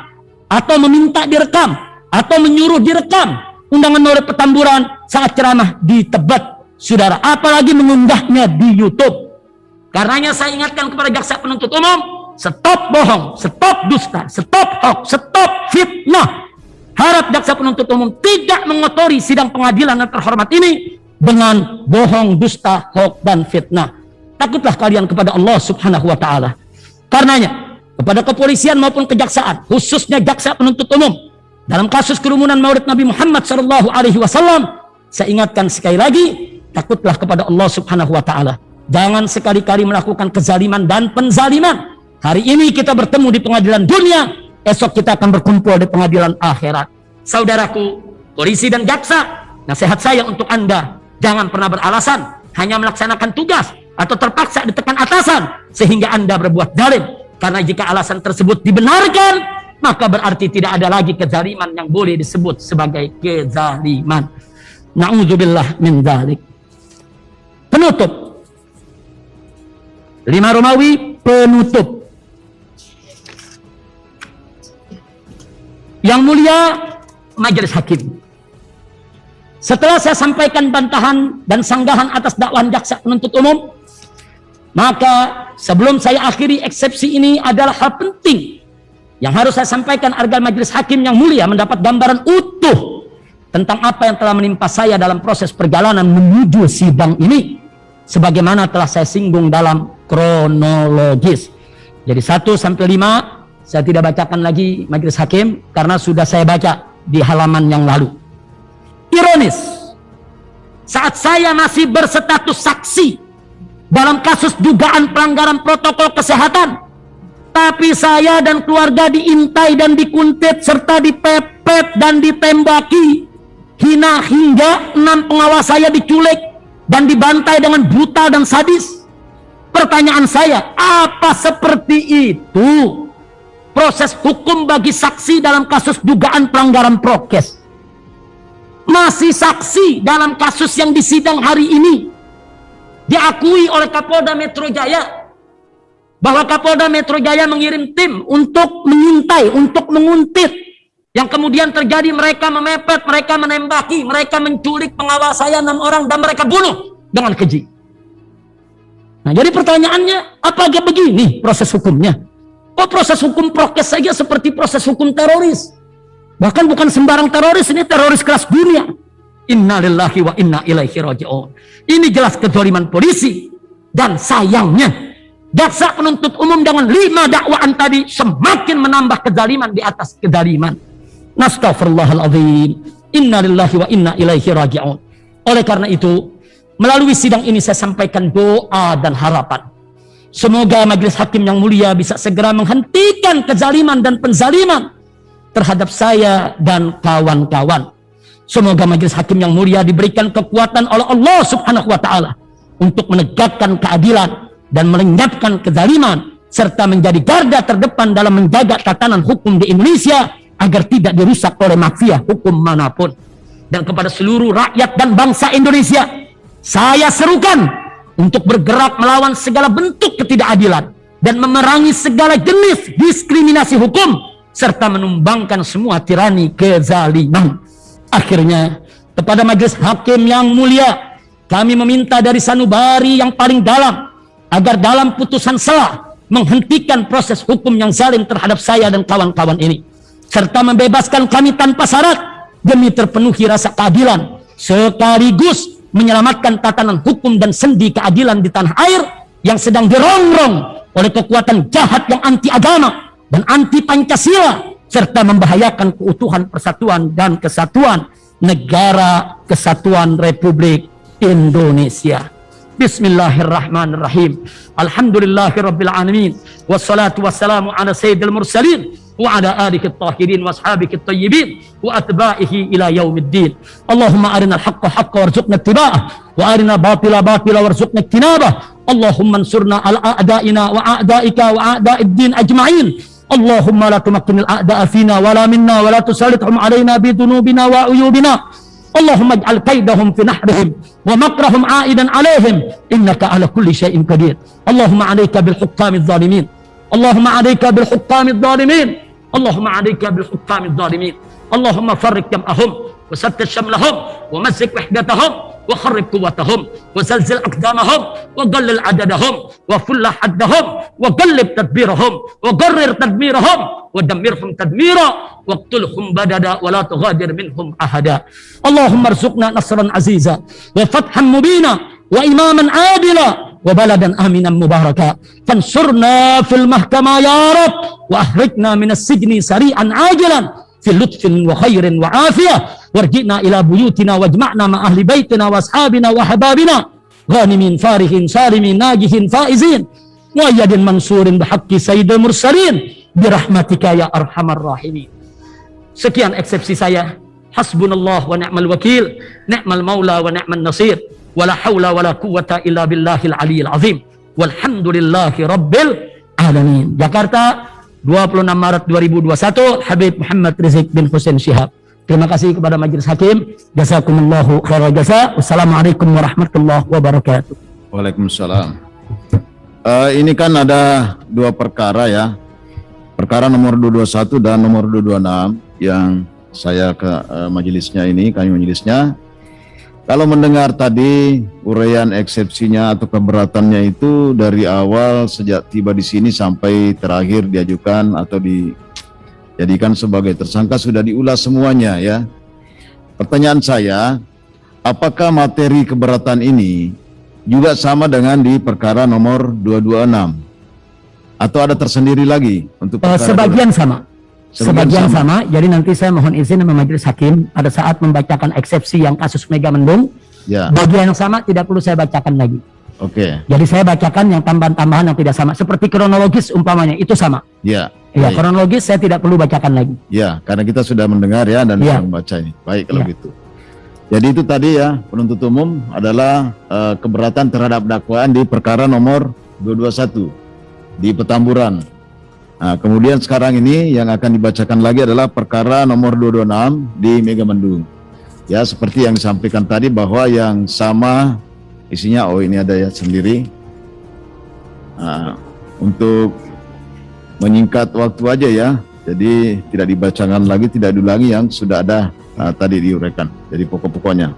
atau meminta direkam atau menyuruh direkam undangan maulid Petamburan saat ceramah di Tebet, saudara, apalagi mengunggahnya di YouTube. Karenanya saya ingatkan kepada jaksa penuntut umum, stop bohong, stop dusta, stop hoax, stop fitnah. Harap jaksa penuntut umum tidak mengotori sidang pengadilan yang terhormat ini dengan bohong, dusta, hoax, dan fitnah. Takutlah kalian kepada Allah Subhanahu wa Ta'ala. Karenanya, kepada kepolisian maupun kejaksaan, khususnya jaksa penuntut umum, dalam kasus kerumunan maulid Nabi Muhammad SAW, saya ingatkan sekali lagi, takutlah kepada Allah Subhanahu wa Ta'ala. Jangan sekali-kali melakukan kezaliman dan penzaliman. Hari ini kita bertemu di pengadilan dunia, esok kita akan berkumpul di pengadilan akhirat. Saudaraku, polisi dan jaksa, nasihat saya untuk Anda, jangan pernah beralasan hanya melaksanakan tugas atau terpaksa ditekan atasan sehingga Anda berbuat zalim. Karena jika alasan tersebut dibenarkan, maka berarti tidak ada lagi kezaliman yang boleh disebut sebagai kezaliman. Na'udzubillah min dzalik. Penutup. 5 Romawi penutup. Yang mulia majelis hakim, setelah saya sampaikan bantahan dan sanggahan atas dakwaan jaksa penuntut umum, maka sebelum saya akhiri eksepsi ini adalah hal penting yang harus saya sampaikan agar majelis hakim yang mulia mendapat gambaran utuh tentang apa yang telah menimpa saya dalam proses perjalanan menuju sidang ini, sebagaimana telah saya singgung dalam kronologis. Jadi 1 sampai 5 saya tidak bacakan lagi majelis hakim karena sudah saya baca di halaman yang lalu. Ironis, saat saya masih berstatus saksi dalam kasus dugaan pelanggaran protokol kesehatan, tapi saya dan keluarga diintai dan dikuntit serta dipepet dan ditembaki, hina hingga 6 pengawas saya diculik dan dibantai dengan brutal dan sadis. Pertanyaan saya, apa seperti itu proses hukum bagi saksi dalam kasus dugaan pelanggaran prokes? Masih saksi dalam kasus yang disidang hari ini, diakui oleh Kapolda Metro Jaya bahwa Kapolda Metro Jaya mengirim tim untuk mengintai, untuk menguntit, yang kemudian terjadi mereka memepet, mereka menembaki, mereka menculik pengawal saya 6 orang dan mereka bunuh dengan keji. Nah, jadi pertanyaannya, apakah begini proses hukumnya? Oh, proses hukum prokes saja seperti proses hukum teroris. Bahkan bukan sembarang teroris, ini teroris kelas dunia. Inna lillahi wa inna ilaihi raji'un. Ini jelas kezaliman polisi. Dan sayangnya, jaksa penuntut umum dengan 5 dakwaan tadi semakin menambah kezaliman di atas kezaliman. Nastaghfirullahaladzim. Inna lillahi wa inna ilaihi raji'un. Oleh karena itu, melalui sidang ini saya sampaikan doa dan harapan. Semoga majelis hakim yang mulia bisa segera menghentikan kezaliman dan penzaliman terhadap saya dan kawan-kawan. Semoga majelis hakim yang mulia diberikan kekuatan oleh Allah Subhanahu wa Ta'ala untuk menegakkan keadilan dan melenyapkan kezaliman serta menjadi garda terdepan dalam menjaga tatanan hukum di Indonesia agar tidak dirusak oleh mafia hukum manapun. Dan kepada seluruh rakyat dan bangsa Indonesia, saya serukan untuk bergerak melawan segala bentuk ketidakadilan dan memerangi segala jenis diskriminasi hukum serta menumbangkan semua tirani kezaliman. Akhirnya, kepada majelis hakim yang mulia, kami meminta dari sanubari yang paling dalam agar dalam putusan sela menghentikan proses hukum yang zalim terhadap saya dan kawan-kawan ini, serta membebaskan kami tanpa syarat demi terpenuhi rasa keadilan, sekaligus menyelamatkan tatanan hukum dan sendi keadilan di tanah air yang sedang dirongrong oleh kekuatan jahat yang anti agama dan anti Pancasila, serta membahayakan keutuhan persatuan dan kesatuan negara kesatuan Republik Indonesia. Bismillahirrahmanirrahim. Alhamdulillahirabbil alamin. Wassalatu wassalamu ala sayyidil mursalin wa ala alihi at-tahirin wa ashabihi at-tayyibin wa atba'ihi ila yaumiddin. Allahumma arina al-haqqa haqqan warzuqna ittiba'ah wa arina batila batila warzuqna ijtinabah. Allahumma ansurna ala a'da'ina wa a'da'ika wa a'da'id din ajma'in. Allahumma la tumakkinil a'da'a fina wala minna wa la tusallithum alaina bidunubina wa uyubina. Allahumma ij'al kaidahum fi nahrihim wa makrahum a'idan alaihim innaka ala kulli syai'in qadir. Allahumma 'alaika bil hukamidz zalimin. Allahumma 'alaika bil hukamidz zalimin. Allahumma 'alaika bil hukamidz zalimin. Allahumma farriq jam'ahum wa sattit syamlahum wa mazzik wahdatahum وخرب قوتهم وزلزل أقدامهم وقلل عددهم وفل حدهم وقلب تدبيرهم وقرر تدميرهم ودمرهم تدميرا واقتلهم بددا ولا تغادر منهم أحدا. اللهم ارزقنا نصرا عزيزا وفتحا مبينا وإماما عادلا وبلدا آمنا مباركا فانصرنا في المحكمة يا رب وأخرجنا من السجن سريعا عاجلا في لطف وخير وعافية وارجعنا إلى بيوتنا واجمعنا مع أهل بيتنا وأصحابنا وأحبابنا غانمين فارحين سالمين ناجحين فائزين مؤيد منصور بحق سيد المرسلين برحمتك يا أرحم الراحمين. Sekian eksepsi saya. Hasbunallah wa ni'mal wakil, ni'mal maula wa ni'man nasir, wala haula wala quwwata illa billahil aliyil azim. Walhamdulillahi rabbil alamin. Jakarta, 26 Maret 2021, Habib Muhammad Rizik bin Hussein Syihab. Terima kasih kepada Majelis Hakim. Jazakumullahu khairal jasa. Wassalamualaikum warahmatullahi wabarakatuh. Waalaikumsalam. Ini kan ada dua perkara ya. Perkara nomor 221 dan nomor 226 yang saya ke majelisnya ini, kami majelisnya. Kalau mendengar tadi uraian eksepsinya atau keberatannya itu dari awal sejak tiba di sini sampai terakhir diajukan atau dijadikan sebagai tersangka sudah diulas semuanya ya. Pertanyaan saya, apakah materi keberatan ini juga sama dengan di perkara nomor 226 atau ada tersendiri lagi untuk perkara sebagian sama. Sebagian sama. Jadi nanti saya mohon izin sama Majelis Hakim pada saat membacakan eksepsi yang kasus Mega Mendung. Ya. Bagian yang sama tidak perlu saya bacakan lagi. Oke. Jadi saya bacakan yang tambahan-tambahan yang tidak sama. Seperti kronologis umpamanya itu sama. Ya. Ya, baik. kronologis saya tidak perlu bacakan lagi. Ya, karena kita sudah mendengar ya dan sudah membaca ini. Baik kalau gitu. Jadi itu tadi ya, penuntut umum adalah keberatan terhadap dakwaan di perkara nomor 221 di Petamburan. Nah, kemudian sekarang ini yang akan dibacakan lagi adalah perkara nomor 226 di Mega Mendung. Ya, seperti yang disampaikan tadi bahwa yang sama isinya, oh ini ada ya sendiri. Nah, untuk menyingkat waktu aja ya, jadi tidak dibacakan lagi, tidak diulangi yang sudah ada tadi diuraikan. Jadi pokok-pokoknya.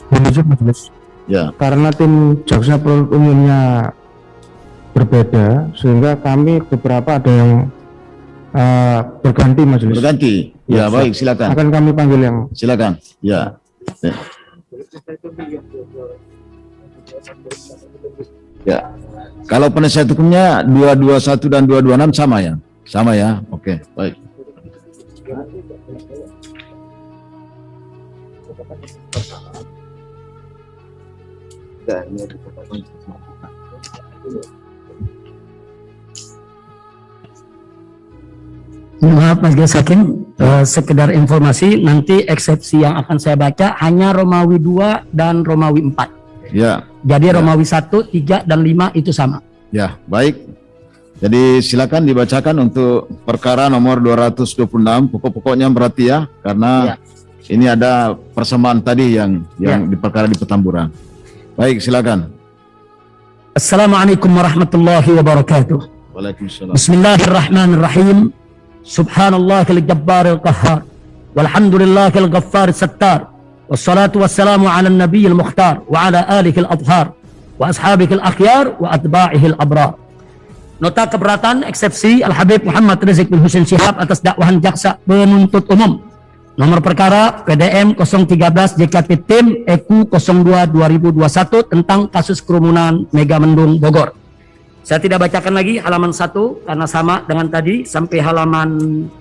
Menunjuk majelis. Ya. Karena tim jaksa penuntut umumnya berbeda, sehingga kami beberapa ada yang berganti majelis. Berganti. Ya, baik, silakan. Akan kami panggil yang. Silakan. Ya. Ya. Kalau penasihat hukumnya 221 dan 226 sama ya? Sama ya. Oke, baik. Maaf Majelis Hakim, sekedar informasi, nanti eksepsi yang akan saya baca hanya Romawi 2 dan Romawi 4. Ya. Jadi Romawi 1, 3, dan 5 itu sama. Ya, baik. Jadi silakan dibacakan untuk perkara nomor 226, pokok-pokoknya berarti ya, karena ini ada persamaan tadi yang di perkara di Petamburan. Baik, silakan. Assalamualaikum warahmatullahi wabarakatuh. Waalaikumsalam. Bismillahirrahmanirrahim. Subhanallahil jabbaril qahhar. Walhamdulillahil ghaffar sattar. Wassalatu wassalamu ala nabiyil mukhtar wa ala alihil adhar wa ashabihil akhyar wa atba'ihil abrar. Nota keberatan eksepsi Al-Habib Muhammad Rizik bin Hussein Syihab atas dakwahan jaksa penuntut umum. Nomor perkara PDM 013 JKT Tim EQ 02 2021 tentang kasus kerumunan Mega Mendung Bogor. Saya tidak bacakan lagi halaman 1 karena sama dengan tadi sampai halaman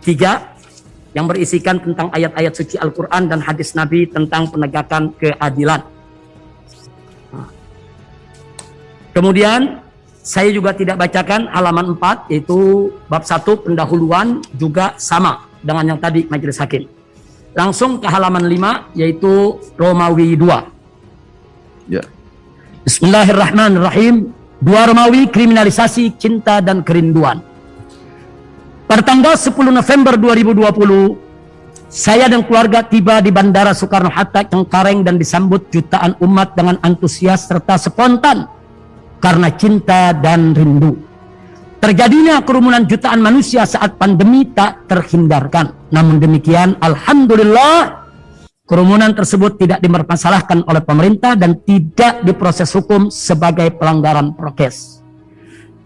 3 yang berisikan tentang ayat-ayat suci Al-Quran dan hadis Nabi tentang penegakan keadilan. Kemudian saya juga tidak bacakan halaman 4 yaitu bab 1 pendahuluan juga sama dengan yang tadi Majelis Hakim. langsung ke halaman 5, yaitu Romawi 2. Ya. Bismillahirrahmanirrahim. 2 Romawi, kriminalisasi cinta dan kerinduan. Pada tanggal 10 November 2020, saya dan keluarga tiba di Bandara Soekarno-Hatta Cengkareng dan disambut jutaan umat dengan antusias serta spontan karena cinta dan rindu. Terjadinya kerumunan jutaan manusia saat pandemi tak terhindarkan. Namun demikian, alhamdulillah, kerumunan tersebut tidak dipermasalahkan oleh pemerintah dan tidak diproses hukum sebagai pelanggaran prokes.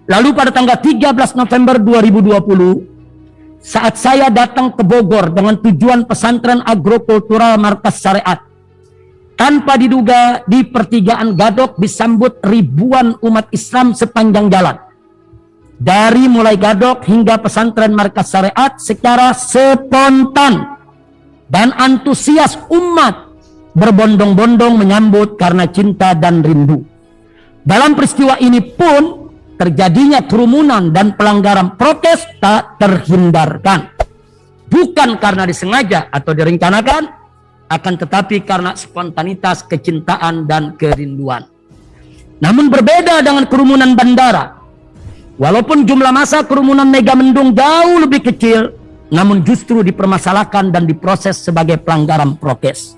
Lalu pada tanggal 13 November 2020, saat saya datang ke Bogor dengan tujuan pesantren agrokultural Markas Syariat, tanpa diduga di pertigaan Gadok disambut ribuan umat Islam sepanjang jalan. Dari mulai Gadok hingga pesantren Markas Syariat secara spontan dan antusias umat berbondong-bondong menyambut karena cinta dan rindu. Dalam peristiwa ini pun terjadinya kerumunan dan pelanggaran prokes tak terhindarkan. Bukan karena disengaja atau direncanakan, akan tetapi karena spontanitas kecintaan dan kerinduan. Namun berbeda dengan kerumunan bandara. Walaupun jumlah massa kerumunan Megamendung jauh lebih kecil, namun justru dipermasalahkan dan diproses sebagai pelanggaran prokes.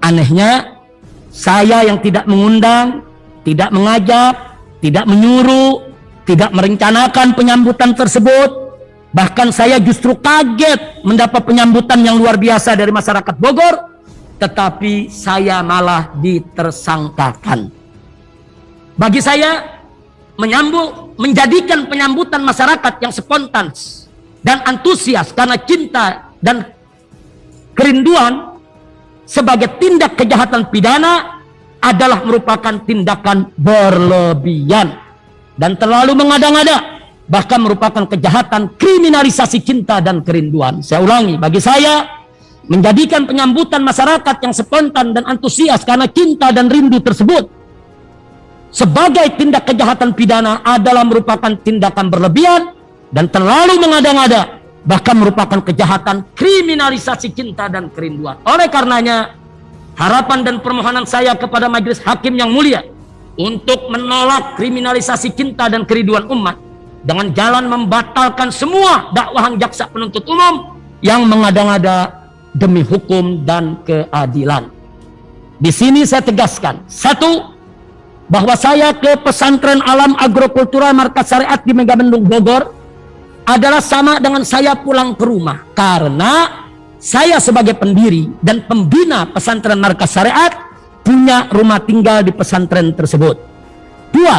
Anehnya, saya yang tidak mengundang, tidak mengajak, tidak menyuruh, tidak merencanakan penyambutan tersebut, bahkan saya justru kaget mendapat penyambutan yang luar biasa dari masyarakat Bogor, tetapi saya malah ditersangkakan. Bagi saya, menjadikan penyambutan masyarakat yang spontan dan antusias karena cinta dan kerinduan sebagai tindak kejahatan pidana adalah merupakan tindakan berlebihan dan terlalu mengada-ngada, bahkan merupakan kejahatan kriminalisasi cinta dan kerinduan. Saya ulangi, bagi saya, menjadikan penyambutan masyarakat yang spontan dan antusias karena cinta dan rindu tersebut sebagai tindak kejahatan pidana adalah merupakan tindakan berlebihan dan terlalu mengada-ngada, bahkan merupakan kejahatan kriminalisasi cinta dan kerinduan. Oleh karenanya, harapan dan permohonan saya kepada Majelis Hakim yang mulia untuk menolak kriminalisasi cinta dan kerinduan umat dengan jalan membatalkan semua dakwahan jaksa penuntut umum yang mengada-ngada demi hukum dan keadilan. Di sini saya tegaskan, satu, bahwa saya ke pesantren alam agrokultural Markas Syariat di Megamendung Bogor adalah sama dengan saya pulang ke rumah, karena saya sebagai pendiri dan pembina pesantren Markas Syariat punya rumah tinggal di pesantren tersebut. Dua,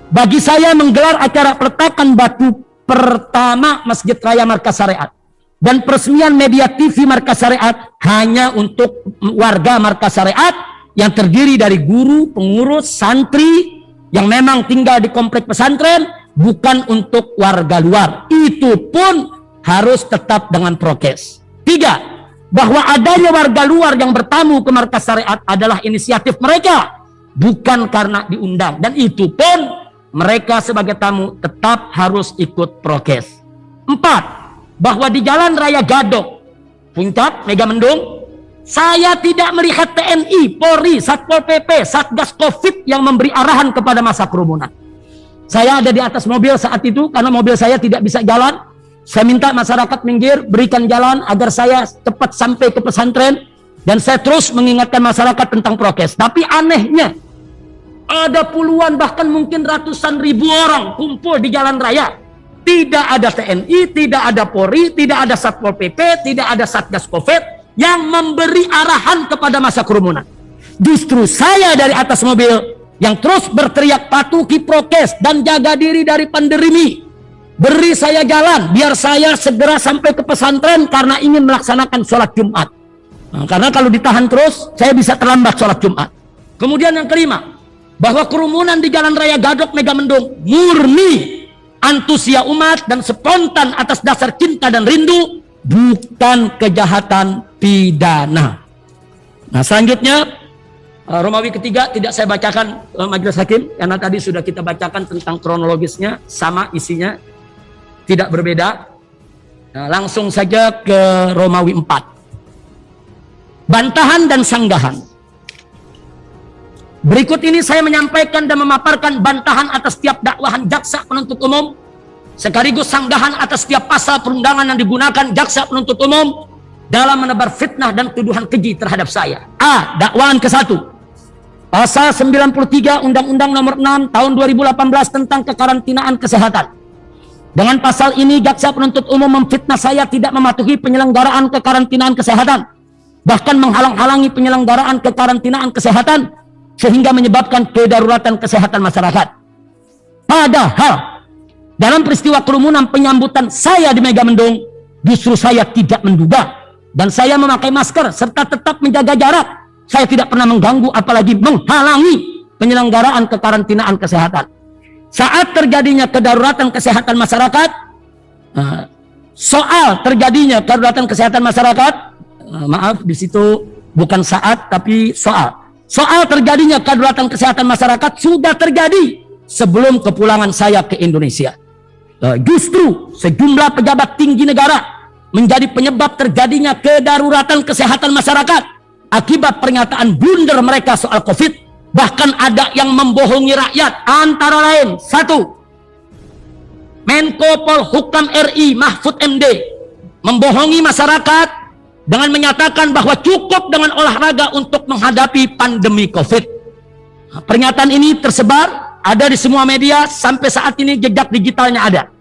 bagi saya menggelar acara peletakan batu pertama Masjid Raya Markas Syariat dan peresmian media TV Markas Syariat hanya untuk warga Markas Syariat yang terdiri dari guru, pengurus, santri yang memang tinggal di komplek pesantren, bukan untuk warga luar. Itu pun harus tetap dengan prokes. Tiga, bahwa adanya warga luar yang bertamu ke Markas Syariat adalah inisiatif mereka, bukan karena diundang. Dan itu pun mereka sebagai tamu tetap harus ikut prokes. Empat, bahwa di Jalan Raya Gadok, Puncak, Megamendung, saya tidak melihat TNI, Polri, Satpol PP, Satgas Covid yang memberi arahan kepada masa kerumunan. Saya ada di atas mobil saat itu karena mobil saya tidak bisa jalan. Saya minta masyarakat minggir, berikan jalan agar saya cepat sampai ke pesantren. Dan saya terus mengingatkan masyarakat tentang prokes. Tapi anehnya, ada puluhan bahkan mungkin ratusan ribu orang kumpul di jalan raya. Tidak ada TNI, tidak ada Polri, tidak ada Satpol PP, tidak ada Satgas Covid yang memberi arahan kepada masa kerumunan. Justru saya dari atas mobil yang terus berteriak patuhi prokes dan jaga diri dari pandemi. Beri saya jalan biar saya segera sampai ke pesantren karena ingin melaksanakan sholat Jumat. Nah, karena kalau ditahan terus saya bisa terlambat sholat Jumat. Kemudian yang kelima, bahwa kerumunan di Jalan Raya Gadok Megamendung murni antusias umat dan spontan atas dasar cinta dan rindu, bukan kejahatan pidana. Nah, selanjutnya Romawi ketiga tidak saya bacakan Majelis Hakim karena tadi sudah kita bacakan tentang kronologisnya, sama isinya, tidak berbeda. Nah, langsung saja ke Romawi 4. bantahan dan sanggahan. Berikut ini saya menyampaikan dan memaparkan bantahan atas setiap dakwahan jaksa penuntut umum, sekaligus sanggahan atas setiap pasal perundangan yang digunakan jaksa penuntut umum dalam menebar fitnah dan tuduhan keji terhadap saya. A. Dakwaan ke-1. Pasal 93 Undang-Undang Nomor 6 Tahun 2018 tentang kekarantinaan kesehatan. Dengan pasal ini jaksa penuntut umum memfitnah saya tidak mematuhi penyelenggaraan kekarantinaan kesehatan, bahkan menghalang-halangi penyelenggaraan kekarantinaan kesehatan sehingga menyebabkan kedaruratan kesehatan masyarakat. Padahal dalam peristiwa kerumunan penyambutan saya di Megamendung, justru saya tidak menduga dan saya memakai masker serta tetap menjaga jarak. Saya tidak pernah mengganggu apalagi menghalangi penyelenggaraan kekarantinaan kesehatan. Saat terjadinya kedaruratan kesehatan masyarakat, soal terjadinya kedaruratan kesehatan masyarakat, maaf di situ bukan saat tapi soal. Soal terjadinya kedaruratan kesehatan masyarakat sudah terjadi sebelum kepulangan saya ke Indonesia. Justru sejumlah pejabat tinggi negara menjadi penyebab terjadinya kedaruratan kesehatan masyarakat akibat pernyataan blunder mereka soal COVID. Bahkan ada yang membohongi rakyat, antara lain 1. Menko Polhukam RI Mahfud MD membohongi masyarakat dengan menyatakan bahwa cukup dengan olahraga untuk menghadapi pandemi COVID. Pernyataan ini tersebar, ada di semua media, sampai saat ini jejak digitalnya ada.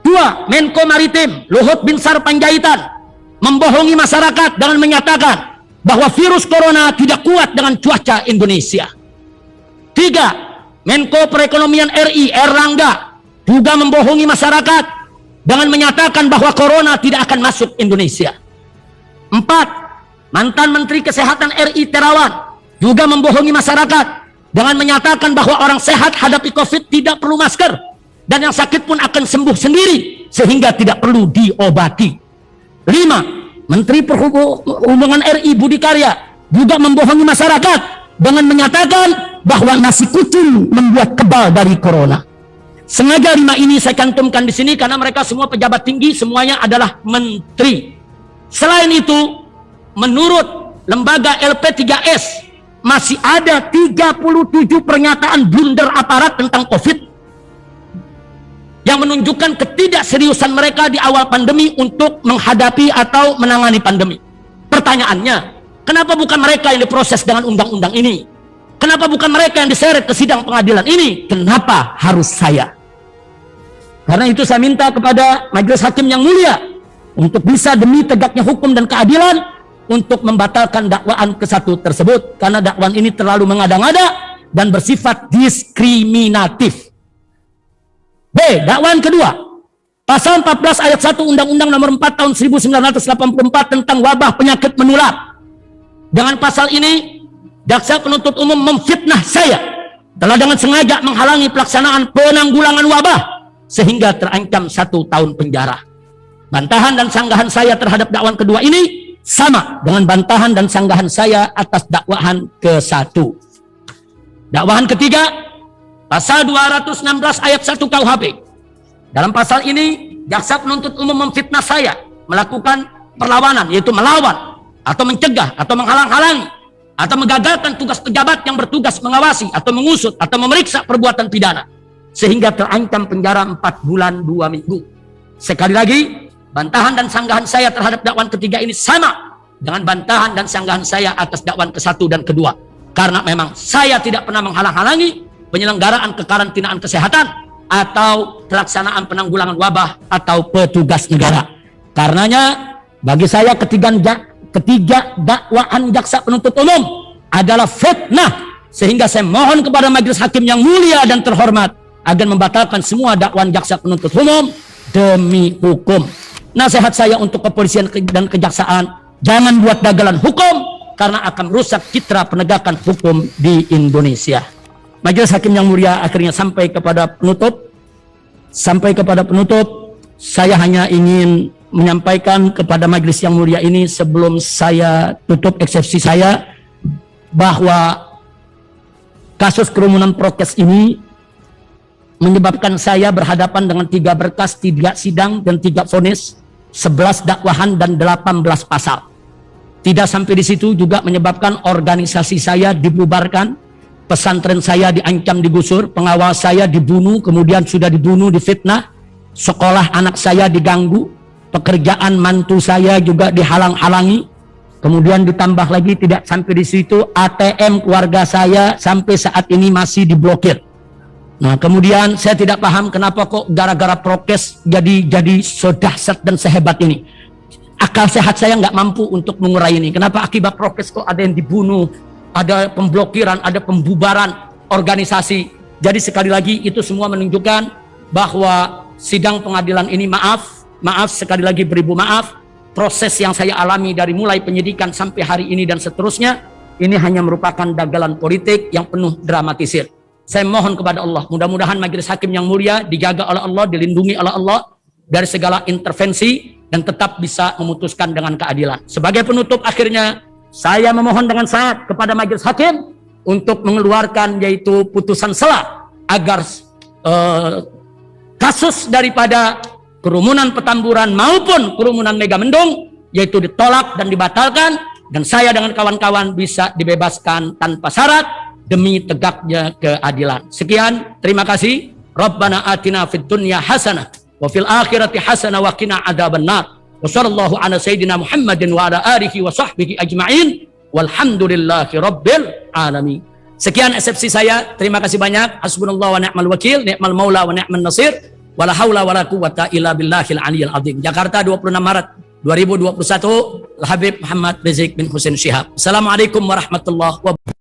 2. Menko Maritim Luhut Binsar Panjaitan membohongi masyarakat dengan menyatakan bahwa virus corona tidak kuat dengan cuaca Indonesia. 3. Menko Perekonomian RI Erlangga juga membohongi masyarakat dengan menyatakan bahwa corona tidak akan masuk Indonesia. 4. Mantan Menteri Kesehatan RI Terawan juga membohongi masyarakat dengan menyatakan bahwa orang sehat hadapi COVID tidak perlu masker dan yang sakit pun akan sembuh sendiri sehingga tidak perlu diobati. 5. Menteri Perhubungan RI Budi Karya juga membohongi masyarakat dengan menyatakan bahwa nasi kucing membuat kebal dari corona. Sengaja 5 ini saya cantumkan di sini karena mereka semua pejabat tinggi, semuanya adalah menteri. Selain itu, menurut lembaga LP3S masih ada 37 pernyataan blunder aparat tentang COVID yang menunjukkan ketidakseriusan mereka di awal pandemi untuk menghadapi atau menangani pandemi. Pertanyaannya, kenapa bukan mereka yang diproses dengan undang-undang ini? Kenapa bukan mereka yang diseret ke sidang pengadilan ini? Kenapa harus saya? Karena itu saya minta kepada Majelis Hakim yang mulia untuk bisa demi tegaknya hukum dan keadilan untuk membatalkan dakwaan ke-1 tersebut, karena dakwaan ini terlalu mengada-ngada dan bersifat diskriminatif. B. Dakwaan kedua, pasal 14 ayat 1 Undang-Undang Nomor 4 Tahun 1984 tentang wabah penyakit menular. Dengan pasal ini, jaksa penuntut umum memfitnah saya telah dengan sengaja menghalangi pelaksanaan penanggulangan wabah sehingga terancam 1 tahun penjara. Bantahan dan sanggahan saya terhadap dakwaan kedua ini sama dengan bantahan dan sanggahan saya atas dakwaan ke-1. Dakwaan ketiga, pasal 216 ayat 1 KUHP. Dalam pasal ini, jaksa penuntut umum memfitnah saya melakukan perlawanan, yaitu melawan atau mencegah atau menghalang-halangi atau menggagalkan tugas pejabat yang bertugas mengawasi atau mengusut atau memeriksa perbuatan pidana sehingga terancam penjara 4 bulan 2 minggu. Sekali lagi, bantahan dan sanggahan saya terhadap dakwaan ketiga ini sama dengan bantahan dan sanggahan saya atas dakwaan ke-1 dan kedua, karena memang saya tidak pernah menghalang-halangi penyelenggaraan kekarantinaan kesehatan atau pelaksanaan penanggulangan wabah atau petugas negara. Karenanya bagi saya ketiga dakwaan jaksa penuntut umum adalah fitnah, sehingga saya mohon kepada Majelis Hakim yang mulia dan terhormat agar membatalkan semua dakwaan jaksa penuntut umum demi hukum. Nasihat saya untuk kepolisian dan kejaksaan, jangan buat dagelan hukum karena akan merusak citra penegakan hukum di Indonesia. Majelis Hakim yang mulia, akhirnya sampai kepada penutup, saya hanya ingin menyampaikan kepada majelis yang mulia ini sebelum saya tutup eksepsi saya, bahwa kasus kerumunan prokes ini menyebabkan saya berhadapan dengan 3 berkas, 3 sidang dan 3 vonis, 11 dakwahan dan 18 pasal. Tidak sampai di situ, juga menyebabkan organisasi saya dibubarkan, pesantren saya diancam digusur, pengawal saya dibunuh, kemudian sudah dibunuh, difitnah, sekolah anak saya diganggu, pekerjaan mantu saya juga dihalang-halangi, kemudian ditambah lagi tidak sampai di situ, ATM keluarga saya sampai saat ini masih diblokir. Nah, kemudian saya tidak paham kenapa kok gara-gara prokes jadi sedahsyat dan sehebat ini. Akal sehat saya nggak mampu untuk mengurai ini. Kenapa akibat prokes kok ada yang dibunuh, ada pemblokiran, ada pembubaran organisasi. Jadi sekali lagi itu semua menunjukkan bahwa sidang pengadilan ini maaf sekali lagi beribu maaf. Proses yang saya alami dari mulai penyidikan sampai hari ini dan seterusnya, ini hanya merupakan dagalan politik yang penuh dramatisir. Saya mohon kepada Allah, mudah-mudahan majelis hakim yang mulia dijaga oleh Allah, dilindungi oleh Allah dari segala intervensi dan tetap bisa memutuskan dengan keadilan. Sebagai penutup akhirnya saya memohon dengan sangat kepada majelis hakim untuk mengeluarkan yaitu putusan sela agar kasus daripada kerumunan Petamburan maupun kerumunan Megamendung yaitu ditolak dan dibatalkan, dan saya dengan kawan-kawan bisa dibebaskan tanpa syarat demi tegaknya keadilan. Sekian, terima kasih. Rabbana atina fid dunya hasanah wa fil akhirati hasanah wa qina adzabannar. Wa sallallahu ala sayyidina Muhammadin wa ala alihi wa sahbihi ajma'in. Walhamdulillahi rabbil alamin. Sekian eksepsi saya. Terima kasih banyak. Hasbunallahu wa ni'mal wakil, ni'mal maula wa ni'man nasir. Wala haula wala quwwata illa billahil aliyyil azim. Jakarta 26 Maret 2021. Habib Muhammad Rizik bin Hussein Syihab. Assalamualaikum warahmatullahi wabarakatuh.